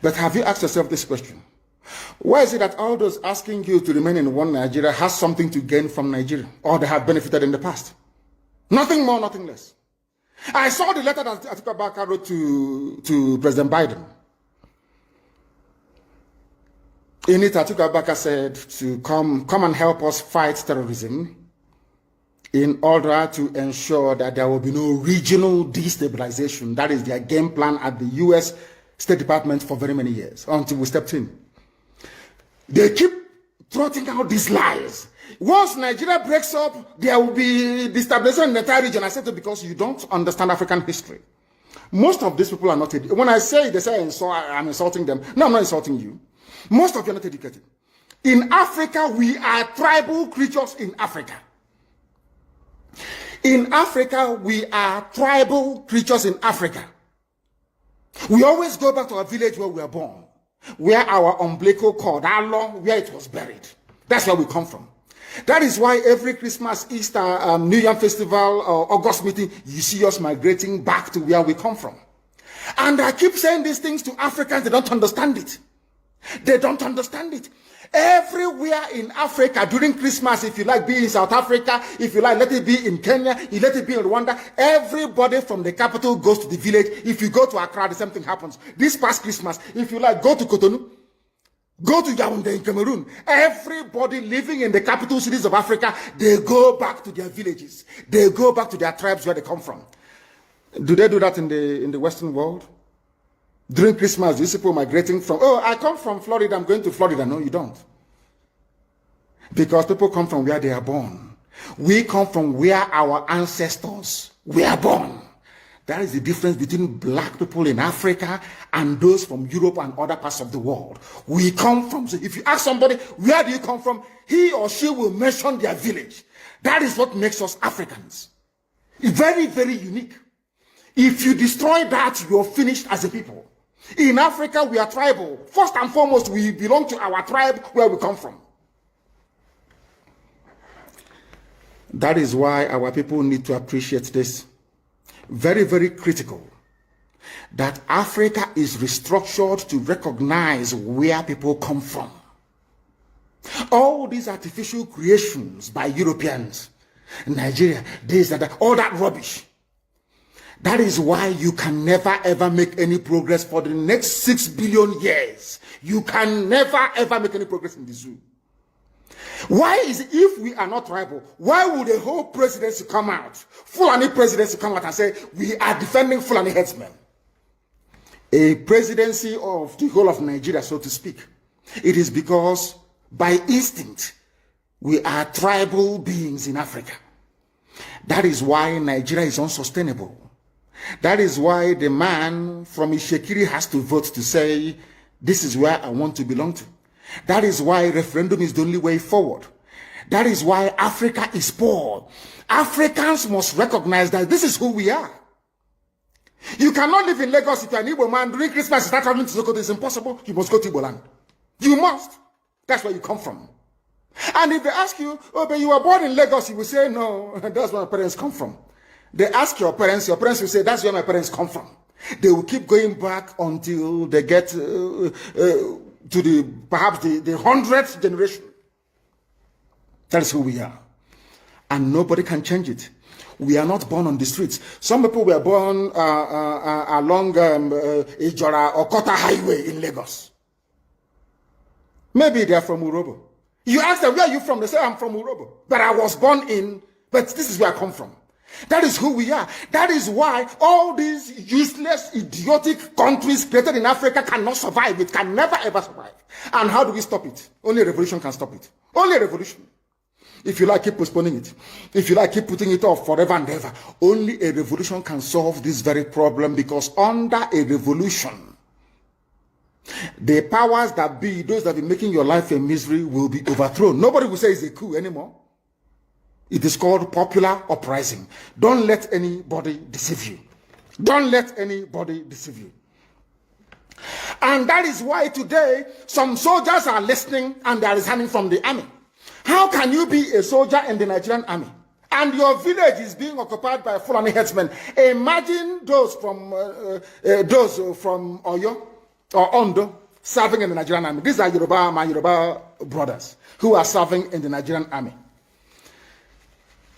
But have you asked yourself this question? Why is it that all those asking you to remain in one Nigeria has something to gain from Nigeria, or they have benefited in the past? Nothing more, nothing less. I saw the letter that Atiku Abubakar wrote to President Biden. In it, Atiku Abubakar said to come and help us fight terrorism in order to ensure that there will be no regional destabilization. That is their game plan at the U.S. State Department for very many years, until we stepped in. They keep trotting out these lies. Once Nigeria breaks up, there will be destabilization in the entire region. I said it because you don't understand African history. Most of these people are not educated. When I say they say I'm insulting them, no, I'm not insulting you. Most of you are not educated. In Africa, we are tribal creatures in Africa. In Africa, we are tribal creatures in Africa. We always go back to our village where we were born, where our umbilical cord, our long, where it was buried. That's where we come from. That is why every Christmas, Easter, New Year festival, August meeting, you see us migrating back to where we come from. And I keep saying these things to Africans, they don't understand it. They don't understand it. Everywhere in Africa during Christmas, if you like, be in South Africa, if you like, let it be in Kenya, you let it be in Rwanda, everybody from the capital goes to the village. If you go to Accra, the same thing happens. This past Christmas, if you like, go to Cotonou, go to Yaoundé in Cameroon. Everybody living in the capital cities of Africa, they go back to their villages. They go back to their tribes where they come from. Do they do that in the Western world? During Christmas, these people migrating from, oh, I come from Florida, I'm going to Florida. No, you don't. Because people come from where they are born. We come from where our ancestors were born. That is the difference between black people in Africa and those from Europe and other parts of the world. We come from, so if you ask somebody, where do you come from? He or she will mention their village. That is what makes us Africans. It's very, very unique. If you destroy that, you're finished as a people. In Africa, we are tribal. First and foremost, we belong to our tribe where we come from. That is why our people need to appreciate this. Very, very critical. That Africa is restructured to recognize where people come from. All these artificial creations by Europeans, Nigeria, this and that, all that rubbish. That is why you can never ever make any progress for the next 6 billion years. You can never ever make any progress in the zoo. Why is it, if we are not tribal, why would a whole presidency come out, Fulani presidency come out and say, we are defending Fulani headsmen? A presidency of the whole of Nigeria, so to speak. It is because by instinct, we are tribal beings in Africa. That is why Nigeria is unsustainable. That is why the man from Ishekiri has to vote to say, this is where I want to belong to. That is why referendum is the only way forward. That is why Africa is poor. Africans must recognize that this is who we are. You cannot live in Lagos if you're an Igbo man. During Christmas, you start traveling to Sokoto. It's impossible. You must go to Igbo land. You must. That's where you come from. And if they ask you, oh, but you were born in Lagos, you will say, no, that's where my parents come from. They ask your parents will say, that's where my parents come from. They will keep going back until they get to perhaps the 100th generation. That is who we are. And nobody can change it. We are not born on the streets. Some people were born along Ijora or Kota Highway in Lagos. Maybe they are from Urobo. You ask them, where are you from? They say, I'm from Urobo. But I was born in, but this is where I come from. That is who we are. That is why all these useless, idiotic countries created in Africa cannot survive. It can never ever survive. And how do we stop it? Only a revolution can stop it. Only a revolution. If you like, keep postponing it. If you like, keep putting it off forever and ever. Only a revolution can solve this very problem, because under a revolution, the powers that be, those that be making your life a misery, will be overthrown. Nobody will say it's a coup anymore. It is called popular uprising. Don't let anybody deceive you. Don't let anybody deceive you. And that is why today some soldiers are listening and they are resigning from the army. How can you be a soldier in the Nigerian army and your village is being occupied by Fulani headsmen? Imagine those from Oyo or Ondo serving in the Nigerian army. These are my Yoruba brothers who are serving in the Nigerian army.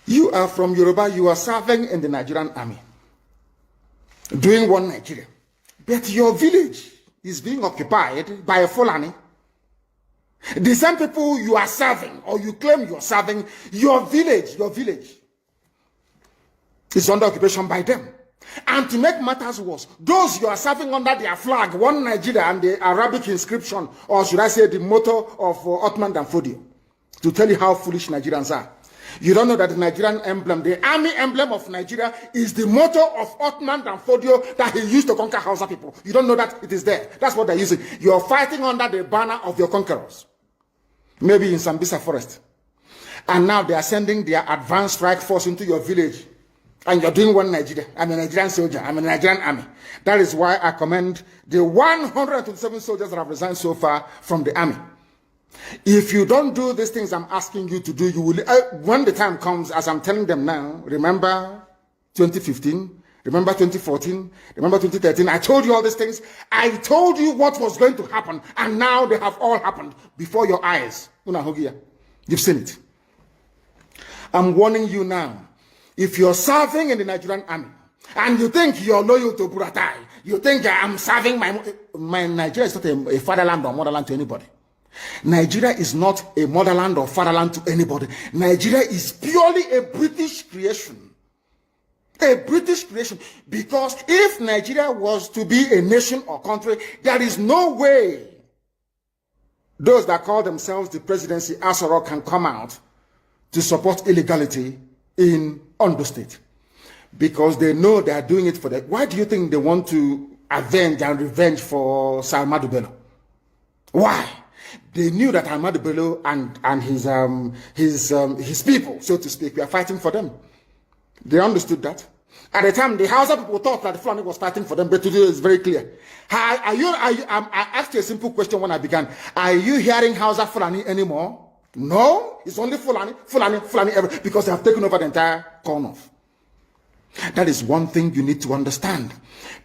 You are from Yoruba, you are serving in the Nigerian army, doing one Nigeria. But your village is being occupied by a Fulani. The same people you are serving, or you claim you are serving, your village is under occupation by them. And to make matters worse, those you are serving under their flag, one Nigeria and the Arabic inscription, or should I say the motto of Ottoman Danfodio, to tell you how foolish Nigerians are. You don't know that the Nigerian emblem, the army emblem of Nigeria, is the motto of Ottoman Danfodio that he used to conquer Hausa people. You don't know that it is there. That's what they're using. You're fighting under the banner of your conquerors. Maybe in Sambisa forest. And now they are sending their advanced strike force into your village. And you're doing one Nigeria. I'm a Nigerian soldier. I'm a Nigerian army. That is why I commend the 127 soldiers that have resigned so far from the army. If you don't do these things I'm asking you to do, you will, when the time comes, as I'm telling them now, remember 2015, remember 2014, remember 2013, I told you all these things. I told you what was going to happen, and now they have all happened before your eyes. You've seen it. I'm warning you now. If you're serving in the Nigerian army, and you think you're loyal to Buratai, you think I'm serving my Nigeria is not a fatherland or motherland to anybody. Nigeria is not a motherland or fatherland to anybody. Nigeria is purely a British creation. A British creation. Because if Nigeria was to be a nation or country, there is no way those that call themselves the presidency Asoro can come out to support illegality in Ondo State. Because they know they are doing it for that. Why do you think they want to avenge and revenge for Salmadu Bello? Why? They knew that Ahmadu Bello and his people, so to speak, were fighting for them. They understood that. At the time, the Hausa people thought that the Fulani was fighting for them, but today it's very clear. I asked you a simple question when I began. Are you hearing Hausa Fulani anymore? No, it's only Fulani, because they have taken over the entire corner. That is one thing you need to understand.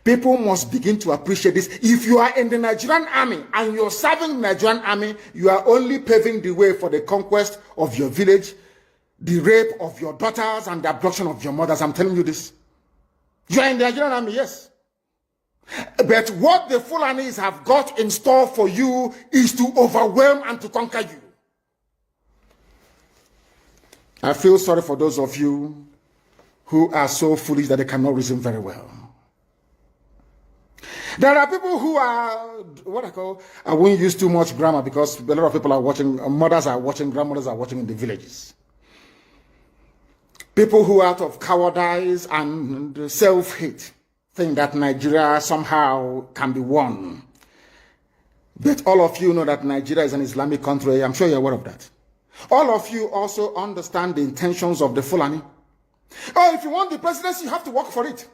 People must begin to appreciate this. If you are in the Nigerian army and you're serving the Nigerian army, you are only paving the way for the conquest of your village, the rape of your daughters, and the abduction of your mothers. I'm telling you this. You are in the Nigerian army, yes. But what the Fulanis have got in store for you is to overwhelm and to conquer you. I feel sorry for those of you who are so foolish that they cannot reason very well. There are people who are, I won't use too much grammar because a lot of people are watching, mothers are watching, grandmothers are watching in the villages. People who out of cowardice and self-hate think that Nigeria somehow can be won. But all of you know that Nigeria is an Islamic country. I'm sure you're aware of that. All of you also understand the intentions of the Fulani. Oh, if you want the presidency, you have to work for it.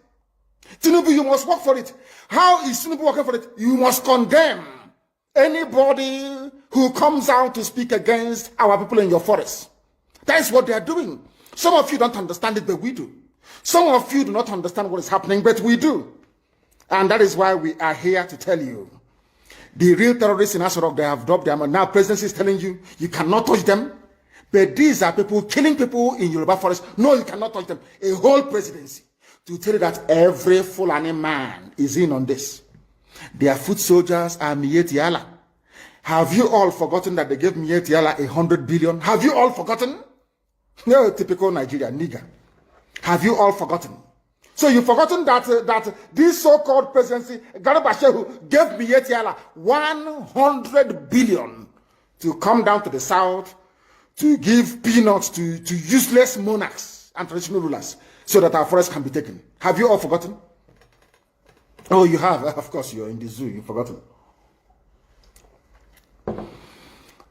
Tinubu, you must work for it. How is Tinubu working for it? You must condemn anybody who comes out to speak against our people in your forest. That is what they are doing. Some of you don't understand it, but we do. Some of you do not understand what is happening, but we do. And that is why we are here to tell you. The real terrorists in Asarok, they have dropped them. And now presidency is telling you, you cannot touch them. But these are people killing people in Yoruba forest. No, you cannot touch them. A whole presidency to tell you that every Fulani man is in on this. Their foot soldiers are Mieti Allah. Have you all forgotten that they gave Mieti Allah 100 billion? Have you all forgotten? No, typical Nigeria, nigger. Have you all forgotten? So you've forgotten that this so-called presidency, Garba Shehu, gave Mieti Allah 100 billion to come down to the south to give peanuts to useless monarchs and traditional rulers so that our forests can be taken. Have you all forgotten? Oh, you have. Of course, you're in the zoo. You've forgotten.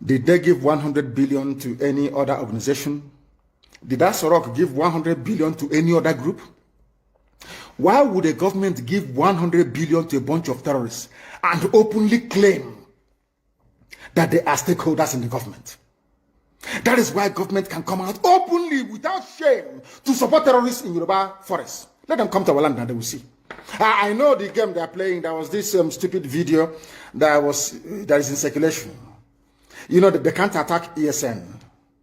Did they give 100 billion to any other organization? Did Asorok give 100 billion to any other group? Why would a government give 100 billion to a bunch of terrorists and openly claim that they are stakeholders in the government? That is why government can come out openly without shame to support terrorists in Yoruba forests. Let them come to our land and they will see. I know the game they are playing. There was this stupid video that is in circulation. You know that they can't attack ESN.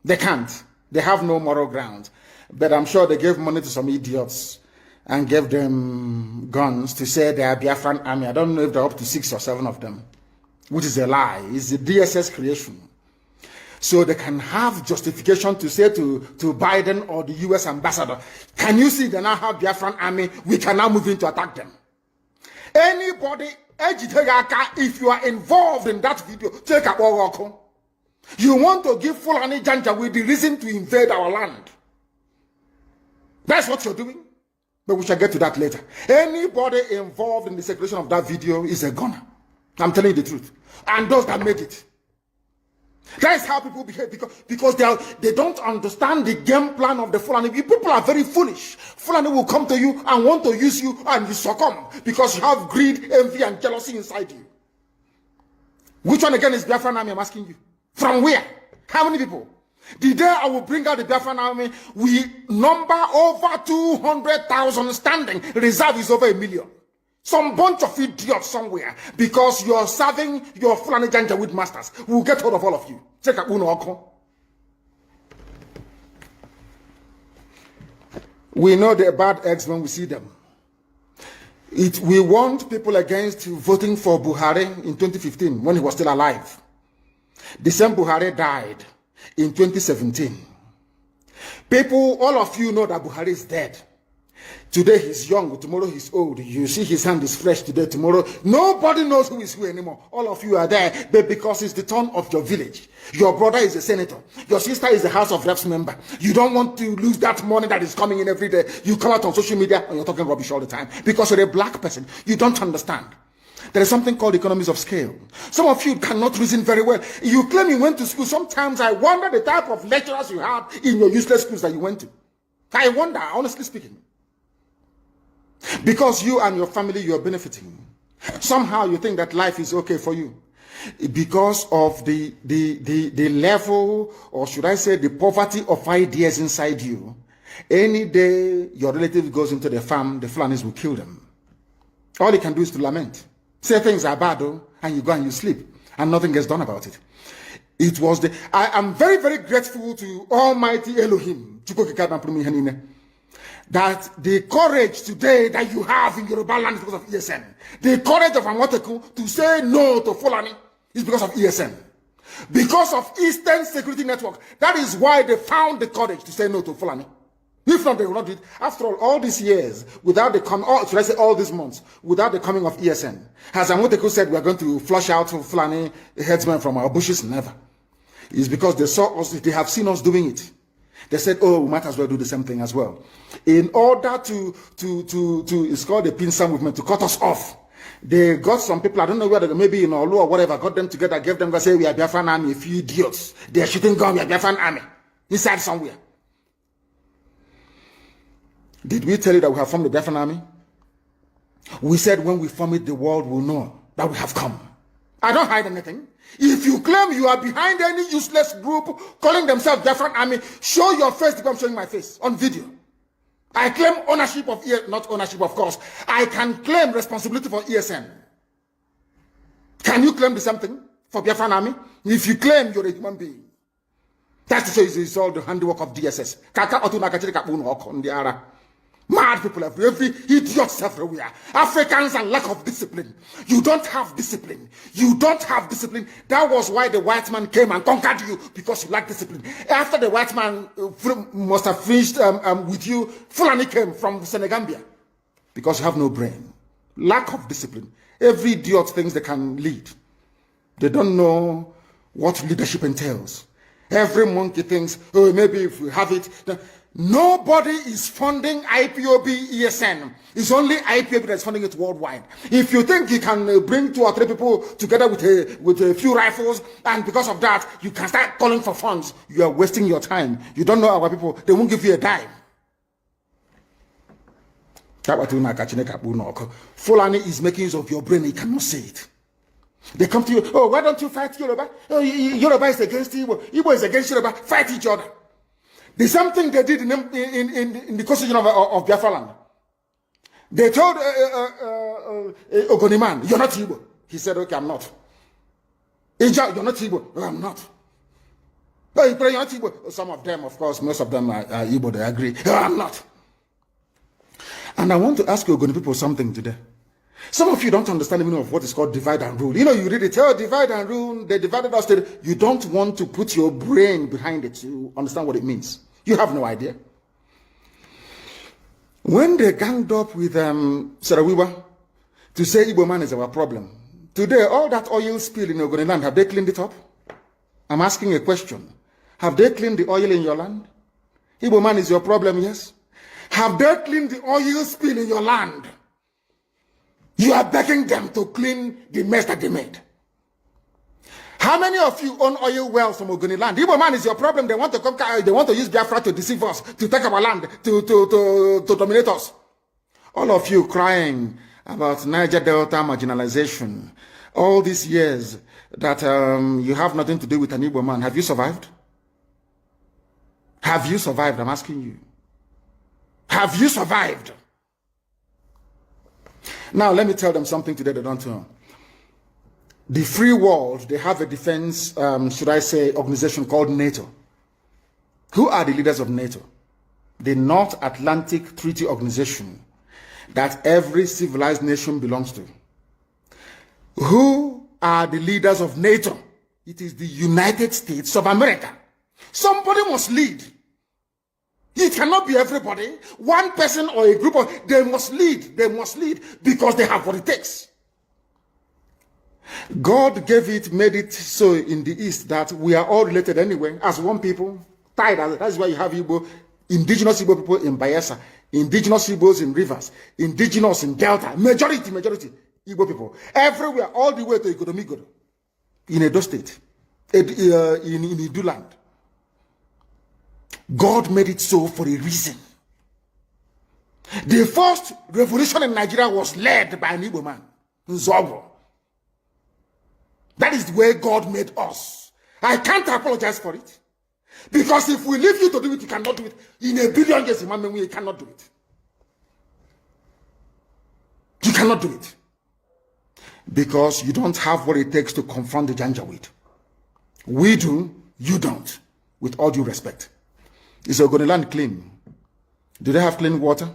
They can't. They have no moral ground. But I'm sure they gave money to some idiots and gave them guns to say they are Biafran army. I don't know if they're up to 6 or 7 of them, which is a lie. It's the DSS creation. So they can have justification to say to Biden or the US ambassador, can you see they now have Biafran army? We can now move in to attack them. Anybody, if you are involved in that video, take a walk. You want to give Fulani Janja with the reason to invade our land. That's what you're doing. But we shall get to that later. Anybody involved in the circulation of that video is a gunner. I'm telling you the truth. And those that made it. That's how people behave because they don't understand the game plan of the Fulani. People are very foolish. Fulani will come to you and want to use you and you succumb because you have greed, envy, and jealousy inside you. Which one again is Biafran army? I'm asking you. From where? How many people? The day I will bring out the Biafran army, we number over 200,000 standing. Reserve is over 1 million. Some bunch of idiots somewhere because you're serving your Fulani Janjaweed masters. We'll get hold of all of you. Check out Uno Oko. We know the bad eggs when we see them. We warned people against voting for Buhari in 2015 when he was still alive. The same Buhari died in 2017. People, all of you know that Buhari is dead. Today he's young, tomorrow he's old. You see his hand is fresh today, tomorrow. Nobody knows who is who anymore. All of you are there, but because it's the turn of your village. Your brother is a senator. Your sister is a House of Reps member. You don't want to lose that money that is coming in every day. You come out on social media and you're talking rubbish all the time. Because you're a black person. You don't understand. There is something called economies of scale. Some of you cannot reason very well. You claim you went to school. Sometimes I wonder the type of lecturers you had in your useless schools that you went to. I wonder, honestly speaking. Because you and your family, you are benefiting. Somehow you think that life is okay for you. Because of the level, or should I say the poverty of ideas inside you. Any day your relative goes into the farm, the Fulanis will kill them. All you can do is to lament. Say things are bad, though, and you go and you sleep. And nothing gets done about it. I am very, very grateful to Almighty Elohim. That the courage today that you have in Yoruba land is because of ESN. The courage of Amoteku to say no to Fulani is because of ESN. Because of Eastern Security Network. That is why they found the courage to say no to Fulani. If not, they will not do it. After all these years, without the coming, should I say all these months, without the coming of ESN, as Amoteku said, we are going to flush out Fulani headsmen from our bushes. Never. It's because they saw us, they have seen us doing it. They said, oh, we might as well do the same thing as well. In order to it's called the pincer movement, to cut us off. They got some people, I don't know whether maybe in Olu or whatever, got them together, gave them, say, we are Biafran army, a few idiots. They are shooting gun, we are Biafran army. Inside somewhere. Did we tell you that we have formed the Biafran army? We said when we form it, the world will know that we have come. I don't hide anything. If you claim you are behind any useless group calling themselves Biafran army, show your face because I'm showing my face on video. I claim ownership of ESN, not ownership of course. I can claim responsibility for ESN. Can you claim the same thing for Biafran army? If you claim you're a human being, that's to say it's all the handiwork of DSS. Mad people every idiots everywhere. Africans and lack of discipline. You don't have discipline. You don't have discipline. That was why the white man came and conquered you, because you lack discipline. After the white man must have finished with you, Fulani came from Senegambia. Because you have no brain. Lack of discipline. Every idiot thinks they can lead. They don't know what leadership entails. Every monkey thinks, oh, maybe if we have it. Nobody is funding IPOB ESN. It's only IPOB that's funding it worldwide. If you think you can bring 2 or 3 people together with a few rifles, and because of that, you can start calling for funds, you are wasting your time. You don't know our people. They won't give you a dime. Fulani is making use of your brain, you cannot say it. They come to you, oh, why don't you fight Yoruba? Oh, Yoruba is against Igbo. Igbo is against Yoruba. Fight each other. The same thing they did in the constitution of Biafra land. They told Ogoniman, you're not Igbo. He said, okay, I'm not. Ija, you're not Igbo. No, I'm not. Oh, you pray you're not Igbo. Some of them, of course, most of them are Igbo, they agree. No, I'm not. And I want to ask Ogoni people something today. Some of you don't understand the meaning of what is called divide and rule. You know, you read it, oh, divide and rule, they divided us. You don't want to put your brain behind it to understand what it means. You have no idea. When they ganged up with Sarawiwa to say Igbo man is our problem, today all that oil spill in Ogoni land, have they cleaned it up? I'm asking a question. Have they cleaned the oil in your land? Igbo man is your problem, yes? Have they cleaned the oil spill in your land? You are begging them to clean the mess that they made. How many of you own oil wells from Ogoni land? Igbo man is your problem. They want to come, they want to use Biafra to deceive us, to take our land, to dominate us. All of you crying about Niger Delta marginalization, all these years that you have nothing to do with an Igbo man. Have you survived? Have you survived? I'm asking you. Have you survived? Now, let me tell them something today they don't know. The free world, they have a defense, should I say, organization called NATO. Who are the leaders of NATO? The North Atlantic Treaty Organization that every civilized nation belongs to. Who are the leaders of NATO? It is the United States of America. Somebody must lead. It cannot be everybody. One person or a group of, they must lead. They must lead because they have what it takes. God gave it, made it so in the East that we are all related anyway, as one people, tied. That's why you have Igbo, indigenous Igbo people in Bayelsa, indigenous Igbos in rivers, indigenous in Delta, majority Igbo people. Everywhere, all the way to Igodomigodo, in Edo State, in Idu land. God made it so for a reason. The first revolution in Nigeria was led by an Igbo man, Nzobo. That is the way God made us. I can't apologize for it. Because if we leave you to do it, you cannot do it. In a billion years, you cannot do it. You cannot do it. Because you don't have what it takes to confront the Janjaweed. We do, you don't. With all due respect. Is Ogoni land clean? Do they have clean water?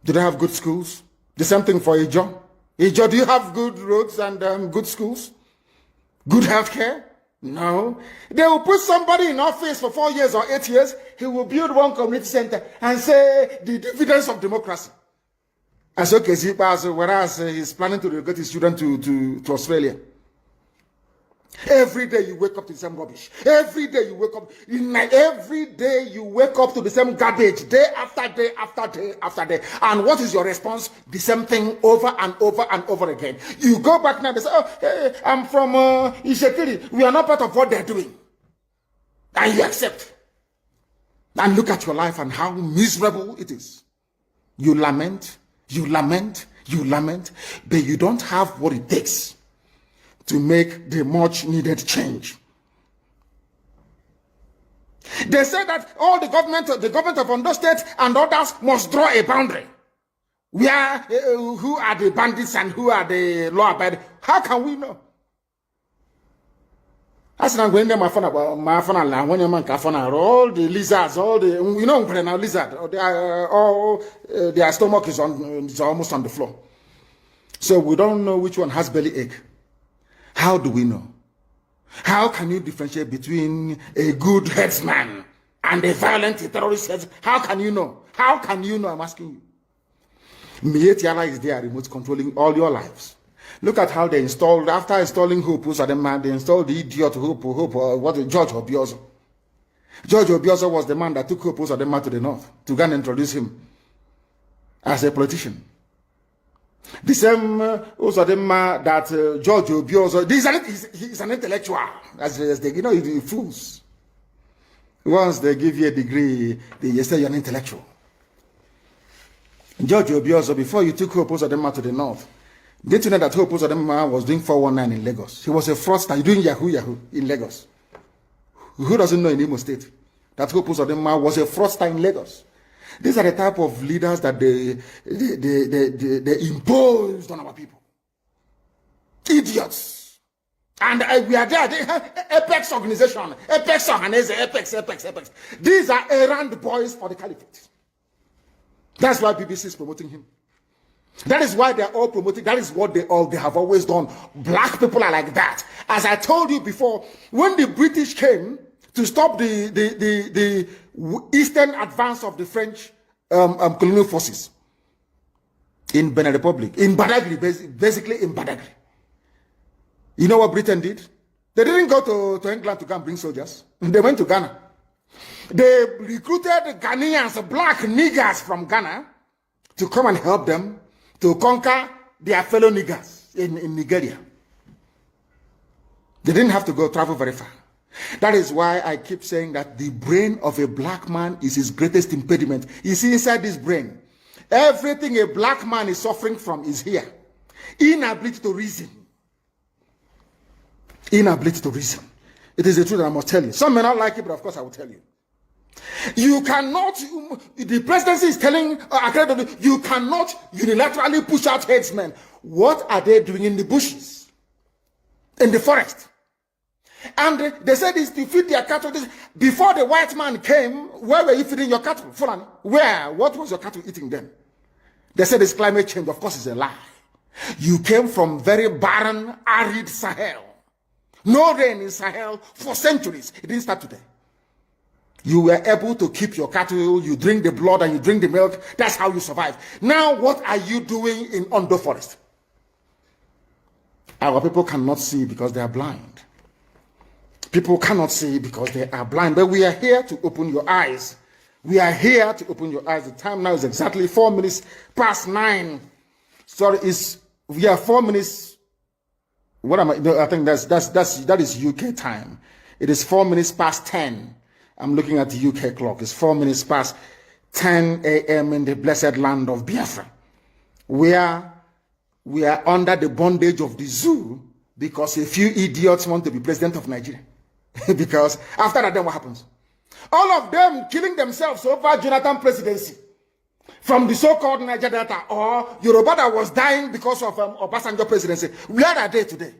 Do they have good schools? The same thing for Ijo. Ijo, do you have good roads and good schools? Good health care? No. They will put somebody in office for 4 years or 8 years. He will build one community center and say the dividends of democracy. As okay, whereas he's planning to get his children to Australia. Every day you wake up to the same rubbish. Every day you wake up. Every day you wake up to the same garbage. Day after day after day after day. And what is your response? The same thing over and over and over again. You go back now and say, oh, hey, I'm from Ishekiri. We are not part of what they're doing. And you accept. And look at your life and how miserable it is. You lament, you lament, you lament, but you don't have what it takes to make the much needed change. They say that all the government of Ondo State and others must draw a boundary. Where, who are the bandits and who are the law-abiding? How can we know? As I'm going there, my phone, when your man can phone, all the lizards, all the, you know, now lizard, their stomach is almost on the floor. So we don't know which one has belly ache. How do we know? How can you differentiate between a good headsman and a violent terrorist headsman? How can you know? How can you know? I'm asking you. Mietiala is there, remote controlling all your lives. Look at how they installed, after installing Hope, they installed the idiot Hope, George Obiozo. George Obiozo was the man that took Hope to the north to go and introduce him as a politician. The same that George Obiozo, he's an intellectual, as they, you know, the fools. Once they give you a degree, they say you're an intellectual. George Obiozo, before you took Hope Uzodinma to the north, did you know that Hope Uzodinma was doing 419 in Lagos? He was a fraudster doing Yahoo in Lagos. Who doesn't know in Imo State that Hope Uzodinma was a fraudster in Lagos? These are the type of leaders that they imposed on our people. Idiots. And we are there, the Apex organization, Apex Organize, Apex. These are errand boys for the caliphate. That's why BBC is promoting him. That is why they're all promoting. That is what they have always done. Black people are like that. As I told you before, when the British came to stop the eastern advance of the French colonial forces in Benin Republic, in Badagry, basically in Badagry. You know what Britain did? They didn't go to England to go and bring soldiers. They went to Ghana. They recruited Ghanaians, black niggers from Ghana, to come and help them to conquer their fellow niggers in Nigeria. They didn't have to travel very far. That is why I keep saying that the brain of a black man is his greatest impediment. You see, inside this brain, everything a black man is suffering from is here. Inability to reason. Inability to reason. It is the truth that I must tell you. Some may not like it, but of course I will tell you. You cannot, the presidency is telling, you cannot unilaterally push out headsmen. What are they doing in the bushes? In the forest? And they said it's to feed their cattle. Before the white man came, where were you feeding your cattle? Fulani? Where? What was your cattle eating then? They said it's climate change. Of course, it's a lie. You came from very barren, arid Sahel. No rain in Sahel for centuries. It didn't start today. You were able to keep your cattle, you drink the blood and you drink the milk. That's how you survive. Now, what are you doing in Ondo Forest? Our people cannot see because they are blind. People cannot see because they are blind. But we are here to open your eyes. We are here to open your eyes. The time now is exactly 4 minutes past 9. Sorry, we are 4 minutes. What am I? No, I think that is UK time. It is 4 minutes past 10. I'm looking at the UK clock. It's 4 minutes past 10 a.m. in the blessed land of Biafra. We are under the bondage of the zoo because a few idiots want to be president of Nigeria. Because after that, then what happens? All of them killing themselves over Jonathan presidency. From the so-called Niger Delta or Yoruba that was dying because of Obasanjo presidency. Where are they today?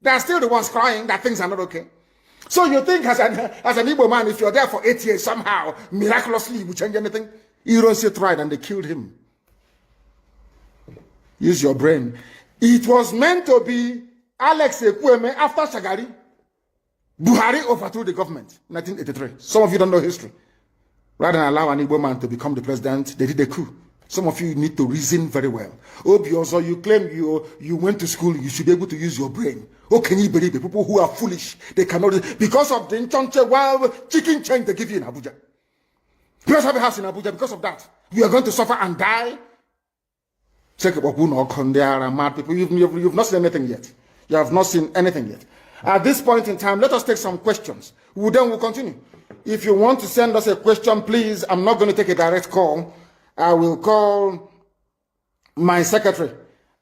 They are still the ones crying that things are not okay. So you think as an Igbo man, if you're there for 8 years, somehow, miraculously, you will change anything? Ironsi tried and they killed him. Use your brain. It was meant to be Alex Ekwueme after Shagari. Buhari overthrew the government in 1983. Some of you don't know history. Rather than allow an Igbo man to become the president, they did a coup. Some of you need to reason very well. Obiozo, you claim you went to school, you should be able to use your brain. How can you believe the people who are foolish? They cannot, because of the Nchonche wild chicken change they give you in Abuja. You don't have a house in Abuja because of that. You are going to suffer and die. Check up on there are mad people. You've not seen anything yet. You have not seen anything yet. At this point in time, let us take some questions. Then we'll continue. If you want to send us a question, please, I'm not going to take a direct call. I will call my secretary,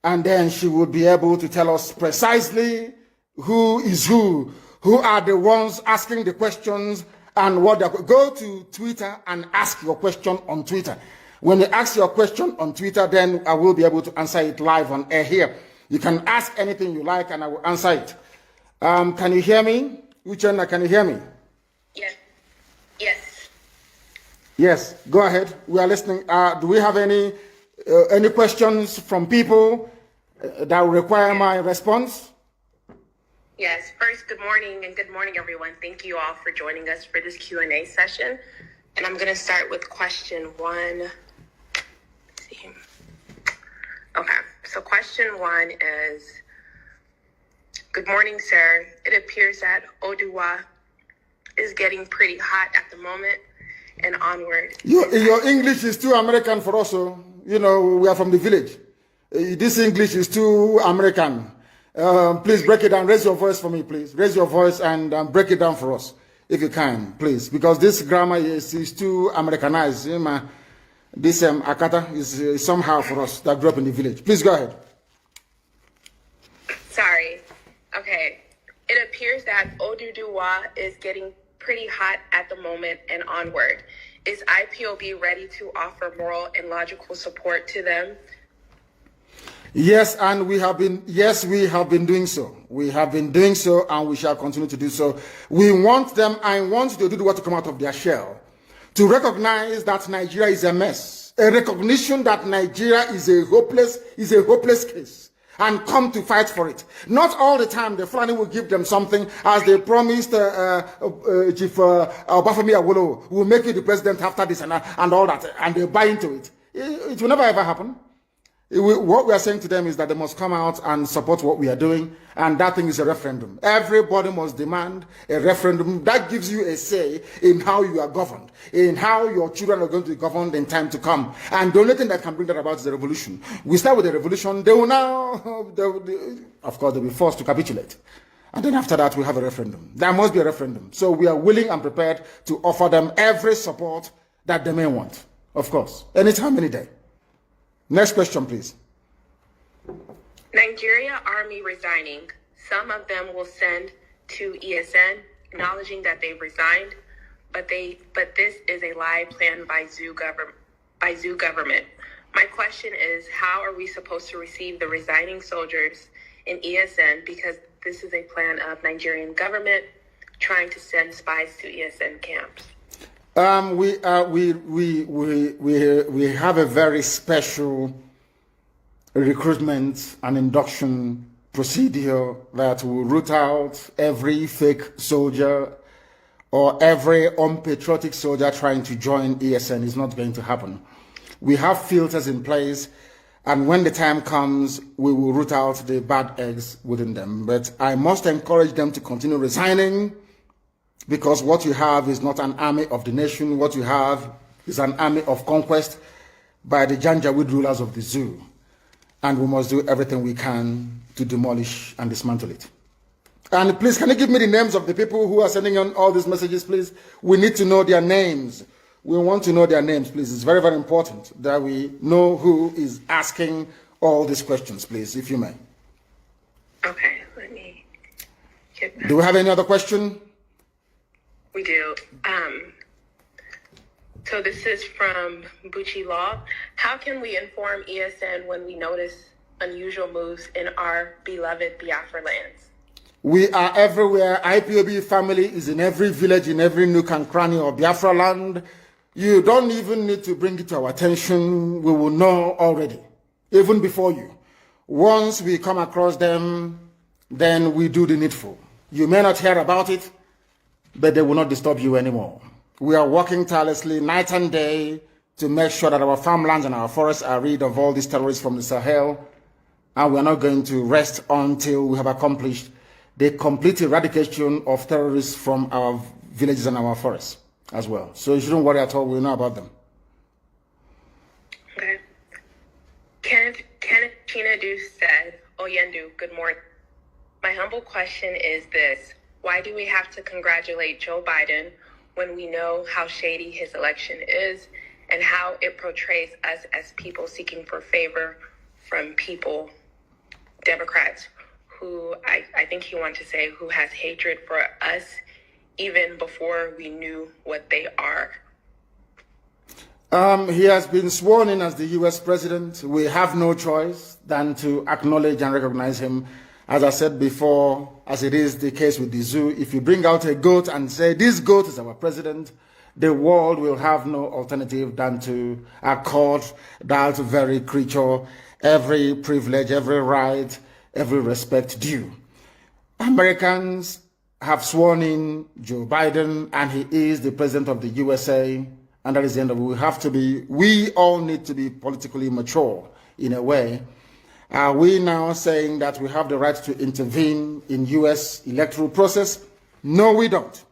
and then she will be able to tell us precisely who is who are the ones asking the questions, and what they're going. Go to Twitter and ask your question on Twitter. When you ask your question on Twitter, then I will be able to answer it live on air here. You can ask anything you like, and I will answer it. Can you hear me? Uchenna, can you hear me? Yes. Yes. Yes, go ahead. We are listening. Do we have any questions from people that will require my response? Yes. First, good morning, and good morning, everyone. Thank you all for joining us for this Q&A session. And I'm going to start with question 1. Let's see. Okay. So question 1 is, good morning, sir. It appears that Oduwa is getting pretty hot at the moment and onward. Your English is too American for us. So, we are from the village. This English is too American. Please break it down. Raise your voice for me, please. Raise your voice and break it down for us, if you can, please. Because this grammar is too Americanized. This Akata is somehow for us that grew up in the village. Please go ahead. Sorry. Okay. It appears that Oduduwa is getting pretty hot at the moment and onward. Is IPOB ready to offer moral and logical support to them? Yes, and we have been doing so. We have been doing so, and we shall continue to do so. We want them, I want the Oduduwa to come out of their shell, to recognize that Nigeria is a mess, a recognition that Nigeria is a hopeless case, and come to fight for it. Not all the time the Fulani will give them something, as they promised Chief Obafemi Awolowo will make you the president after this and all that, and they buy into it. It will never ever happen. What we are saying to them is that they must come out and support what we are doing, and that thing is a referendum. Everybody must demand a referendum that gives you a say in how you are governed, in how your children are going to be governed in time to come. And the only thing that can bring that about is the revolution. We start with the revolution, they will now, of course, they'll be forced to capitulate. And then after that, we have a referendum. There must be a referendum. So we are willing and prepared to offer them every support that they may want. Of course, anytime, any day. Next question, please. Nigeria Army resigning. Some of them will send to ESN, acknowledging that they've resigned, but this is a lie planned by Zoo government. My question is, how are we supposed to receive the resigning soldiers in ESN, because this is a plan of Nigerian government trying to send spies to ESN camps? We have a very special recruitment and induction procedure that will root out every fake soldier or every unpatriotic soldier trying to join ESN. Is not going to happen. We have filters in place, and when the time comes, we will root out the bad eggs within them. But I must encourage them to continue resigning, because what you have is not an army of the nation. What you have is an army of conquest by the Janjaweed rulers of the zoo. And we must do everything we can to demolish and dismantle it. And please, can you give me the names of the people who are sending on all these messages, please? We need to know their names. We want to know their names, please. It's very, very important that we know who is asking all these questions, please, if you may. Okay, let me get that. Do we have any other question? We do. So this is from Bucci Law. How can we inform ESN when we notice unusual moves in our beloved Biafra lands? We are everywhere. IPOB family is in every village, in every nook and cranny of Biafra land. You don't even need to bring it to our attention. We will know already, even before you. Once we come across them, then we do the needful. You may not hear about it, but they will not disturb you anymore. We are working tirelessly night and day to make sure that our farmlands and our forests are rid of all these terrorists from the Sahel. And we are not going to rest until we have accomplished the complete eradication of terrorists from our villages and our forests as well. So you shouldn't worry at all. We know about them. Okay. Kenneth Chinadu said, Oyendu, good morning. My humble question is this. Why do we have to congratulate Joe Biden when we know how shady his election is and how it portrays us as people seeking for favor from people, Democrats, who I think he wanted to say who has hatred for us even before we knew what they are? He has been sworn in as the U.S. president. We have no choice than to acknowledge and recognize him. As I said before, as it is the case with the zoo, if you bring out a goat and say, this goat is our president, the world will have no alternative than to accord that very creature every privilege, every right, every respect due. Americans have sworn in Joe Biden, and he is the president of the USA, and that is the end of it. We all need to be politically mature in a way. Are we now saying that we have the right to intervene in U.S. electoral process? No, we don't.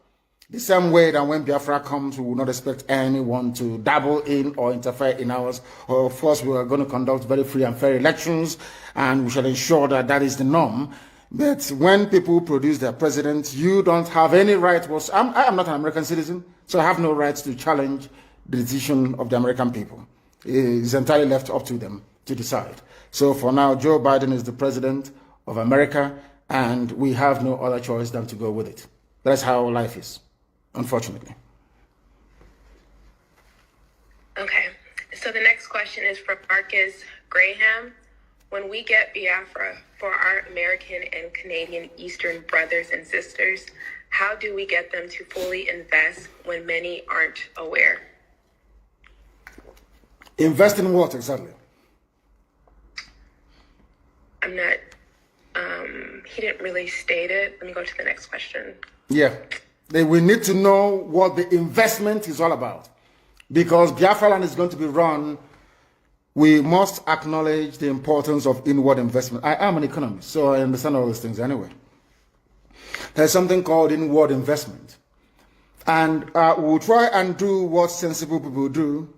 The same way that when Biafra comes, we will not expect anyone to dabble in or interfere in ours. Of course, we are going to conduct very free and fair elections, and we shall ensure that that is the norm. But when people produce their president, you don't have any right. I am not an American citizen, so I have no right to challenge the decision of the American people. It's entirely left up to them to decide. So for now, Joe Biden is the president of America, and we have no other choice than to go with it. That's how life is, unfortunately. Okay, so the next question is from Marcus Graham. When we get Biafra for our American and Canadian Eastern brothers and sisters, how do we get them to fully invest when many aren't aware? Invest in what exactly? I'm not, he didn't really state it. Let me go to the next question. Yeah, we need to know what the investment is all about. Because Biafra land is going to be run, we must acknowledge the importance of inward investment. I am an economist, so I understand all those things anyway. There's something called inward investment. And we'll try and do what sensible people do.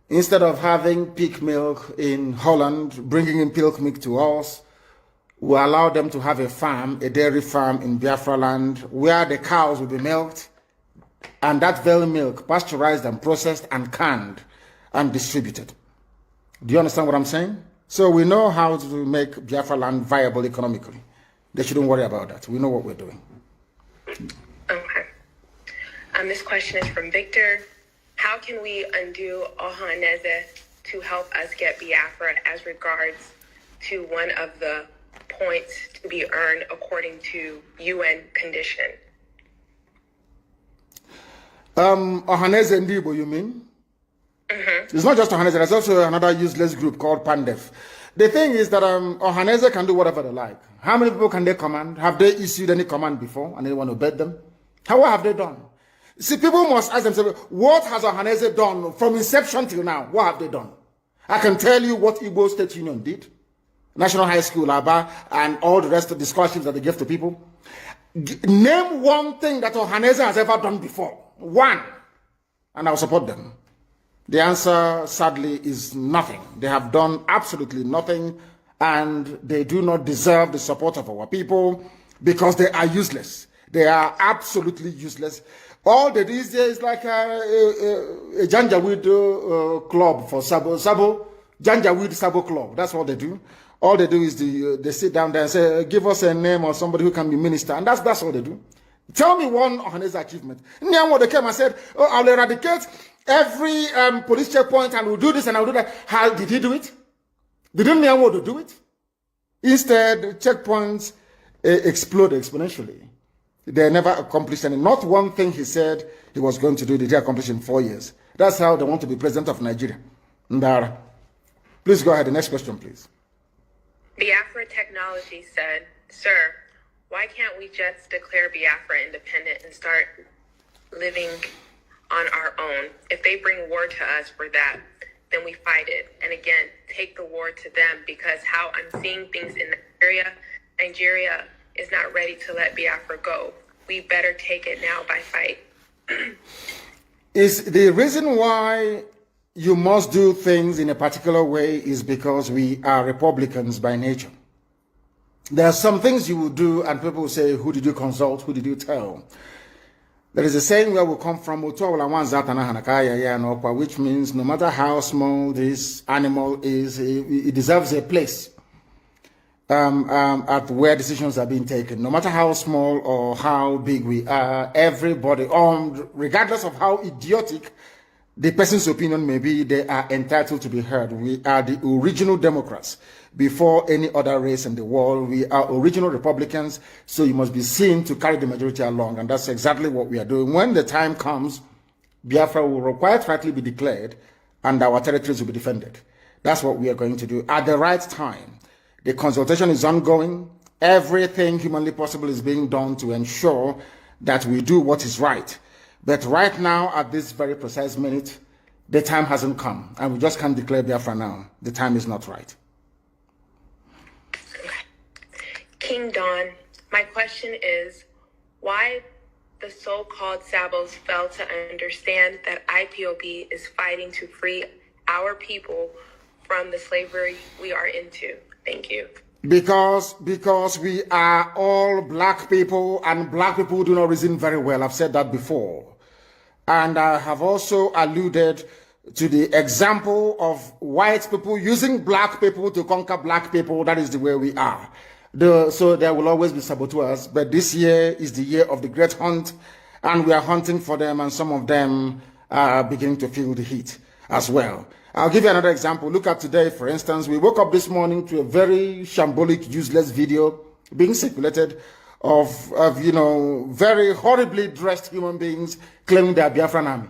Instead of having pig milk in Holland, bringing in pig milk to us, we allow them to have a farm, a dairy farm in Biafra land, where the cows will be milked, and that very milk pasteurized and processed and canned and distributed. Do you understand what I'm saying? So we know how to make Biafra land viable economically. They shouldn't worry about that. We know what we're doing. Okay. This question is from Victor. How can we undo Ohaneze to help us get Biafra as regards to one of the points to be earned according to UN condition? Ohaneze Ndibo, you mean? Mm-hmm. It's not just Ohaneze, there's also another useless group called Pandef. The thing is that Ohaneze can do whatever they like. How many people can they command? Have they issued any command before and anyone obeyed them? What have they done? See, people must ask themselves, what has Ohaneze done from inception till now? What have they done? I can tell you what Igbo State Union did. National High School, Aba, and all the rest of the scholarships that they give to people. Name one thing that Ohaneze has ever done before. One. And I'll support them. The answer, sadly, is nothing. They have done absolutely nothing, and they do not deserve the support of our people because they are useless. They are absolutely useless. All they do is like a Janjaweed club for Sabo. Janjaweed Sabo club. That's what they do. All they do is they sit down there and say, give us a name or somebody who can be minister. And that's all they do. Tell me one on his achievement. Nyamwo, they came and said, oh, I'll eradicate every police checkpoint and we'll do this and I'll do that. How did he do it? Didn't Nyamwo do it? Instead, checkpoints explode exponentially. They never accomplished anything. Not one thing he said he was going to do did he accomplish in 4 years. That's how they want to be president of Nigeria. Ndara. Please go ahead. The next question, please. Biafra Technology said, sir, why can't we just declare Biafra independent and start living on our own? If they bring war to us for that, then we fight it. And again, take the war to them, because how I'm seeing things in Nigeria is not ready to let Biafra go. We better take it now by fight. Is the reason why you must do things in a particular way is because we are Republicans by nature. There are some things you will do and people will say, who did you consult? Who did you tell? There is a saying where we come from, which means no matter how small this animal is, it deserves a place at where decisions are being taken. No matter how small or how big we are, everybody, regardless of how idiotic the person's opinion may be, they are entitled to be heard. We are the original Democrats before any other race in the world. We are original Republicans, so you must be seen to carry the majority along, and that's exactly what we are doing. When the time comes, Biafra will quite rightly be declared, and our territories will be defended. That's what we are going to do at the right time. The consultation is ongoing. Everything humanly possible is being done to ensure that we do what is right. But right now, at this very precise minute, the time hasn't come, and we just can't declare Biafra now. The time is not right. King Don, my question is, why the so-called Sabos fail to understand that IPOB is fighting to free our people from the slavery we are into? Thank you. Because we are all black people, and black people do not reason very well. I've said that before. And I have also alluded to the example of white people using black people to conquer black people. That is the way we are. So there will always be saboteurs, but this year is the year of the great hunt, and we are hunting for them, and some of them are beginning to feel the heat as well. I'll give you another example. Look at today, for instance. We woke up this morning to a very shambolic, useless video being circulated of very horribly dressed human beings claiming they are Biafran army.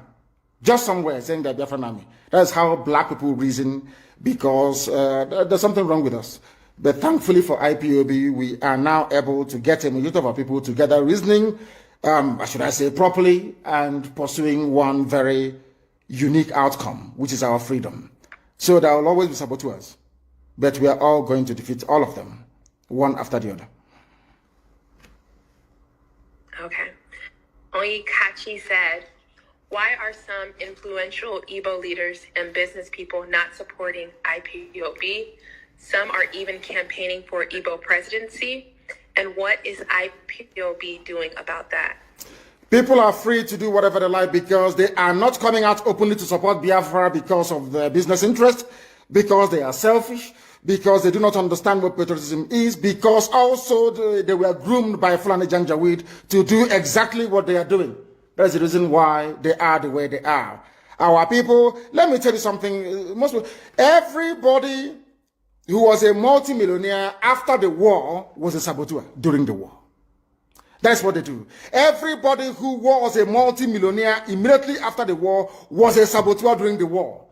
Just somewhere saying they're Biafran army. That's how black people reason, because there's something wrong with us. But thankfully for IPOB, we are now able to get a majority of our people together reasoning, should I say, properly, and pursuing one very unique outcome, which is our freedom. So there will always be saboteurs, but we are all going to defeat all of them, one after the other. Okay. Oyikachi said, why are some influential Igbo leaders and business people not supporting IPOB? Some are even campaigning for Igbo presidency. And what is IPOB doing about that? People are free to do whatever they like, because they are not coming out openly to support Biafra because of their business interest, because they are selfish, because they do not understand what patriotism is, because also they were groomed by Fulani Janjaweed to do exactly what they are doing. That's the reason why they are the way they are. Our people, let me tell you something, everybody who was a multimillionaire after the war was a saboteur during the war. That's what they do. Everybody who was a multimillionaire immediately after the war was a saboteur during the war.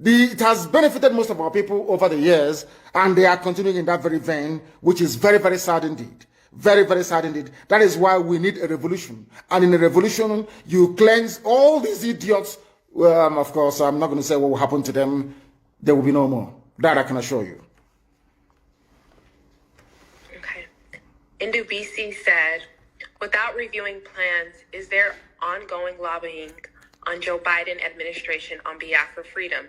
It has benefited most of our people over the years, and they are continuing in that very vein, which is very, very sad indeed. Very, very sad indeed. That is why we need a revolution. And in a revolution, you cleanse all these idiots. Of course, I'm not going to say what will happen to them. There will be no more. That I can assure you. Okay. Indu BC said, without reviewing plans, is there ongoing lobbying on Joe Biden administration on behalf of freedom?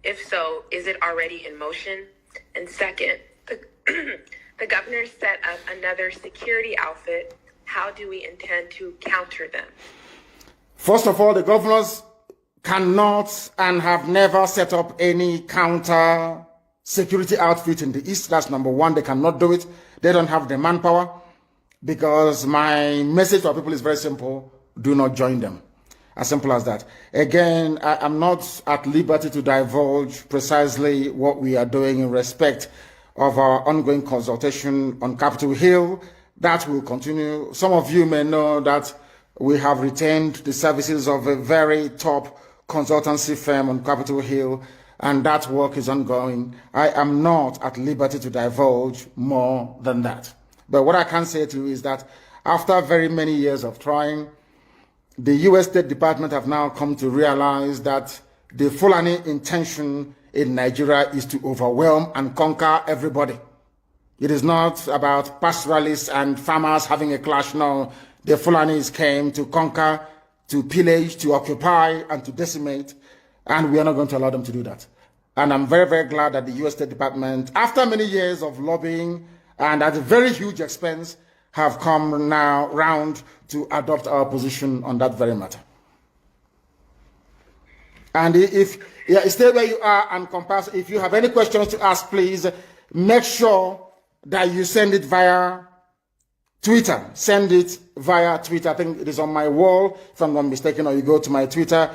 If so, is it already in motion? And second, the governor set up another security outfit. How do we intend to counter them? First of all, the governors cannot and have never set up any counter security outfit in the East. That's number one. They cannot do it. They don't have the manpower, because my message to our people is very simple. Do not join them. As simple as that. Again, I am not at liberty to divulge precisely what we are doing in respect of our ongoing consultation on Capitol Hill. That will continue. Some of you may know that we have retained the services of a very top consultancy firm on Capitol Hill, and that work is ongoing. I am not at liberty to divulge more than that. But what I can say to you is that after very many years of trying, the U.S. State Department have now come to realize that the Fulani intention in Nigeria is to overwhelm and conquer everybody. It is not about pastoralists and farmers having a clash. No, the Fulanis came to conquer, to pillage, to occupy, and to decimate, and we are not going to allow them to do that. And I'm very, very glad that the U.S. State Department, after many years of lobbying and at a very huge expense, have come now round to adopt our position on that very matter. And stay where you are and compass. If you have any questions to ask, please make sure that you send it via Twitter. Send it via Twitter. I think it is on my wall, if I'm not mistaken, or you go to my Twitter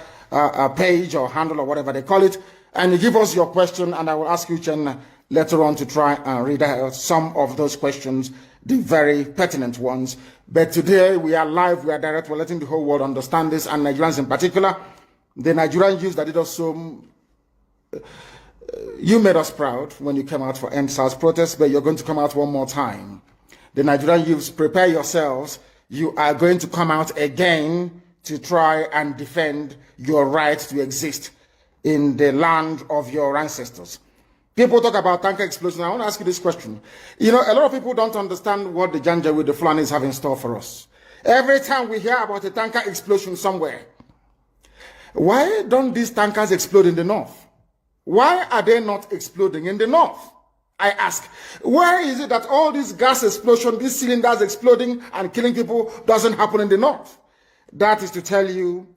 page or handle or whatever they call it, and you give us your question, and I will ask you, Chen, later on to try and read out some of those questions, the very pertinent ones. But today we are live, we are direct, we're letting the whole world understand this, and Nigerians in particular. The Nigerian youth that did us so, you made us proud when you came out for End SARS protests, but you're going to come out one more time. The Nigerian youths, prepare yourselves. You are going to come out again to try and defend your right to exist in the land of your ancestors. People talk about tanker explosion. I want to ask you this question. You know, a lot of people don't understand what the Janja with the Fulanis have in store for us. Every time we hear about a tanker explosion somewhere, why don't these tankers explode in the north? Why are they not exploding in the north? I ask, why is it that all this gas explosion, these cylinders exploding and killing people doesn't happen in the north? That is to tell you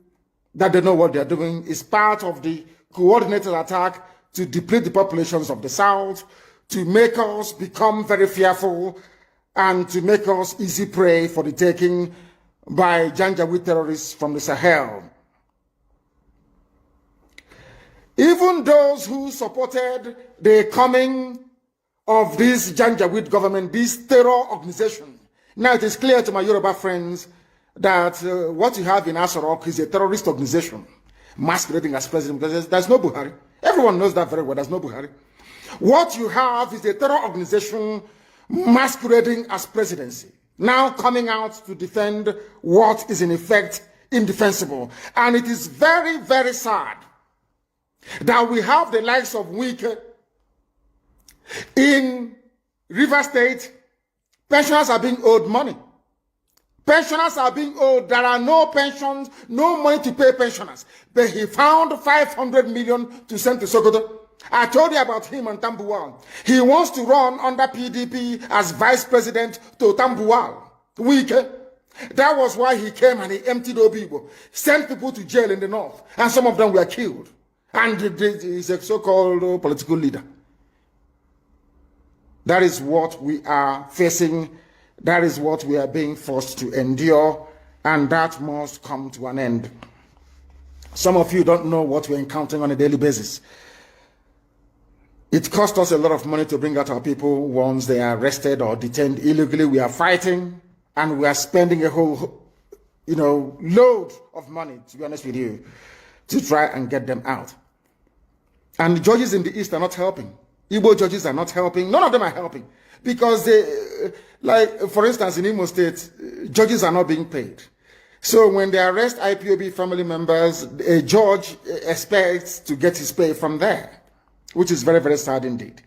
that they know what they're doing. It's part of the coordinated attack to deplete the populations of the South, to make us become very fearful, and to make us easy prey for the taking by Janjaweed terrorists from the Sahel. Even those who supported the coming of this Janjaweed government, this terror organization, now it is clear to my Yoruba friends that what you have in Asorok is a terrorist organization masquerading as president, because there's no Buhari. Everyone knows that very well. There's no Buhari. What you have is a terror organization masquerading as presidency, now coming out to defend what is in effect indefensible. And it is very, very sad that we have the likes of Wike in River State. Pensioners are being owed money. Pensioners are being owed. There are no pensions, no money to pay pensioners. But he found 500 million to send to Sokoto. I told you about him on Tambuwal. He wants to run under PDP as vice president to Tambuwal. Wike. That was why he came and he emptied Obibo, sent people to jail in the north, and some of them were killed. And he's a so-called political leader. That is what we are facing. That is what we are being forced to endure, and that must come to an end. Some of you don't know what we're encountering on a daily basis. It costs us a lot of money to bring out our people once they are arrested or detained illegally. We are fighting, and we are spending a whole, load of money, to be honest with you, to try and get them out. And the judges in the East are not helping. Igbo judges are not helping. None of them are helping. Because they, like, for instance, in Imo State, judges are not being paid. So when they arrest IPOB family members, a judge expects to get his pay from there, which is very, very sad indeed.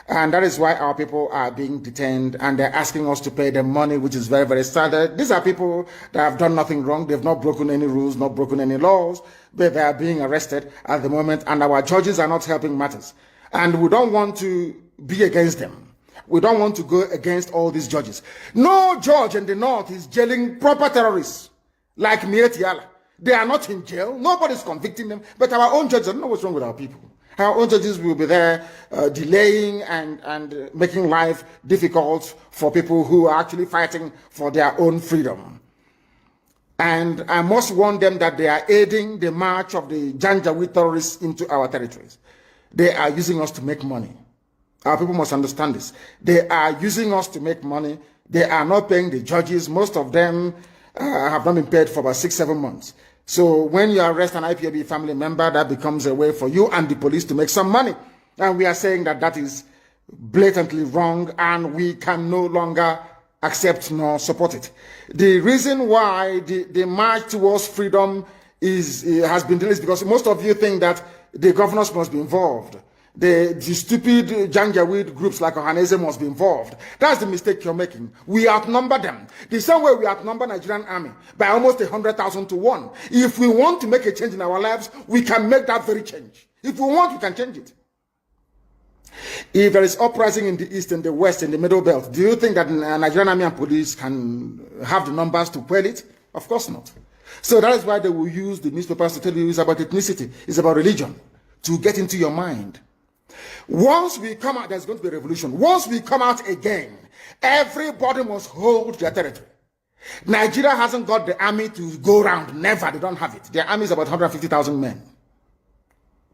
And that is why our people are being detained, and they're asking us to pay them money, which is very, very sad. These are people that have done nothing wrong. They've not broken any rules, not broken any laws, but they are being arrested at the moment, and our judges are not helping matters. And we don't want to be against them. We don't want to go against all these judges. No judge in the north is jailing proper terrorists like Mieti Allah. They are not in jail. Nobody's convicting them. But our own judges, I don't know what's wrong with our people. Our own judges will be there delaying and making life difficult for people who are actually fighting for their own freedom. And I must warn them that they are aiding the march of the Janjaweed terrorists into our territories. They are using us to make money. Our people must understand this. They are using us to make money. They are not paying the judges. Most of them have not been paid for about 6-7 months. So when you arrest an IPOB family member, that becomes a way for you and the police to make some money. And we are saying that that is blatantly wrong, and we can no longer accept nor support it. The reason why the march towards freedom has been delayed is because most of you think that the governors must be involved. The stupid Janjaweed groups like Ohanese must be involved. That's the mistake you're making. We outnumber them. The same way we outnumber Nigerian army by almost 100,000 to 1. If we want to make a change in our lives, we can make that very change. If we want, we can change it. If there is uprising in the east and the west and the middle belt, do you think that Nigerian army and police can have the numbers to quell it? Of course not. So that is why they will use the newspapers to tell you it's about ethnicity, it's about religion, to get into your mind. Once we come out, there's going to be a revolution. Once we come out again, everybody must hold their territory. Nigeria hasn't got the army to go around. Never. They don't have it. Their army is about 150,000 men.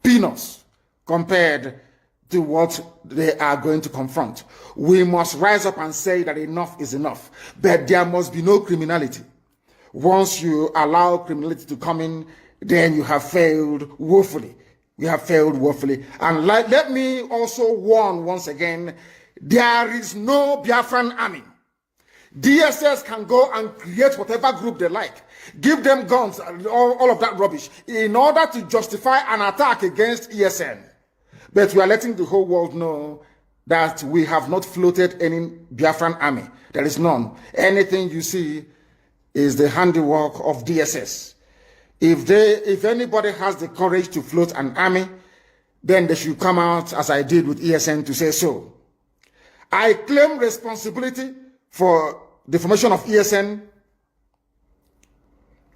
Peanuts compared to what they are going to confront. We must rise up and say that enough is enough. But there must be no criminality. Once you allow criminality to come in, then you have failed woefully. We have failed woefully. And let me also warn once again, there is no Biafran army. DSS can go and create whatever group they like. Give them guns, all of that rubbish, in order to justify an attack against ESN. But we are letting the whole world know that we have not floated any Biafran army. There is none. Anything you see is the handiwork of DSS. If anybody has the courage to float an army, then they should come out, as I did with ESN, to say so. I claim responsibility for the formation of ESN.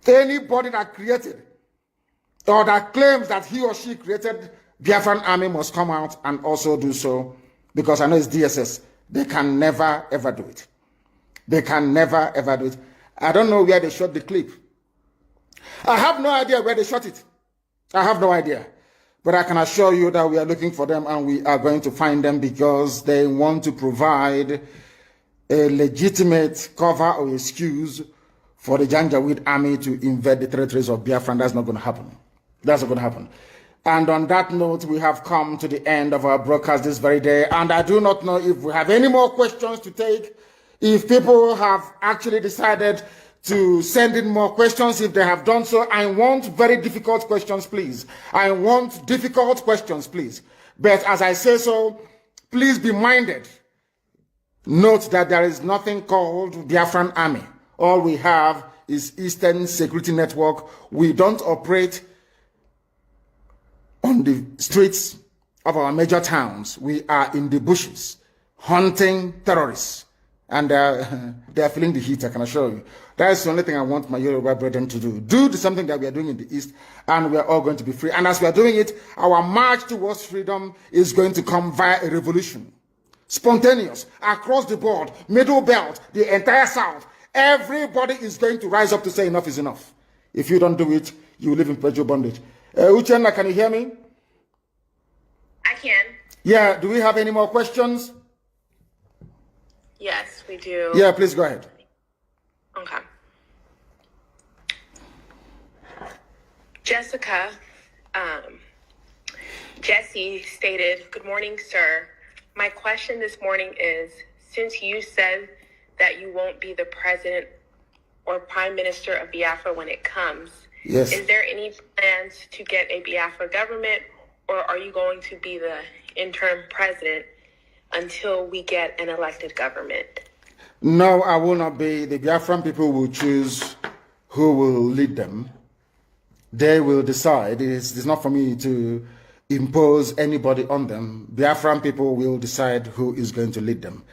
Anybody that created or that claims that he or she created Biafran army must come out and also do so, because I know it's DSS. They can never, ever do it. They can never, ever do it. I don't know where they shot the clip. I have no idea where they shot it. I have no idea. But I can assure you that we are looking for them and we are going to find them, because they want to provide a legitimate cover or excuse for the Janjaweed army to invade the territories of Biafra. And that's not going to happen. That's not going to happen. And on that note, we have come to the end of our broadcast this very day. And I do not know if we have any more questions to take. If people have actually decided to send in more questions, if they have done so, I want very difficult questions, please. I want difficult questions, please. But as I say so, please be minded. Note that there is nothing called Biafran Army. All we have is Eastern Security Network. We don't operate on the streets of our major towns. We are in the bushes, hunting terrorists. And they are feeling the heat, I can assure you. That is the only thing I want my Yoruba brethren to do. Do the something that we are doing in the East, and we are all going to be free. And as we are doing it, our march towards freedom is going to come via a revolution. Spontaneous, across the board, middle belt, the entire South. Everybody is going to rise up to say enough is enough. If you don't do it, you will live in perpetual bondage. Uchenna, can you hear me? I can. Yeah, do we have any more questions? Yes, we do. Yeah, please go ahead. Okay. Jessica, Jesse stated, "Good morning, sir. My question this morning is, since you said that you won't be the president or prime minister of Biafra when it comes, yes, is there any plans to get a Biafra government, or are you going to be the interim president until we get an elected government?" No, I will not be. The Biafran people will choose who will lead them. They will decide. It's not for me to impose anybody on them. Biafran people will decide who is going to lead them,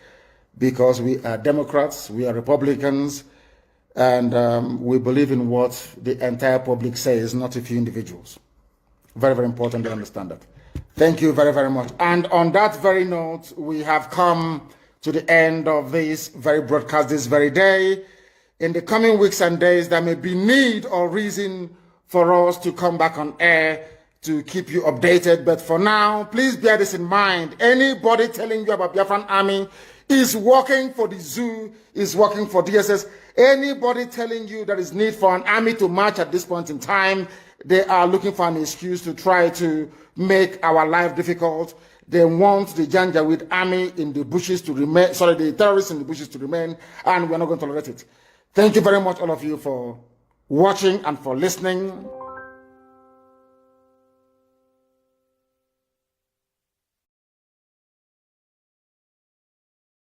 because we are Democrats, we are Republicans, and we believe in what the entire public says, not a few individuals. Very, very important to understand that. Thank you very, very much. And on that very note, we have come to the end of this very broadcast this very day. In the coming weeks and days, there may be need or reason for us to come back on air to keep you updated. But for now, please bear this in mind. Anybody telling you about Biafran Army is working for the zoo, is working for DSS. Anybody telling you there is need for an army to march at this point in time, they are looking for an excuse to try to make our life difficult. They want the Janjaweed army in the bushes to remain, the terrorists in the bushes to remain, and we're not going to tolerate it. Thank you very much, all of you, for watching and for listening.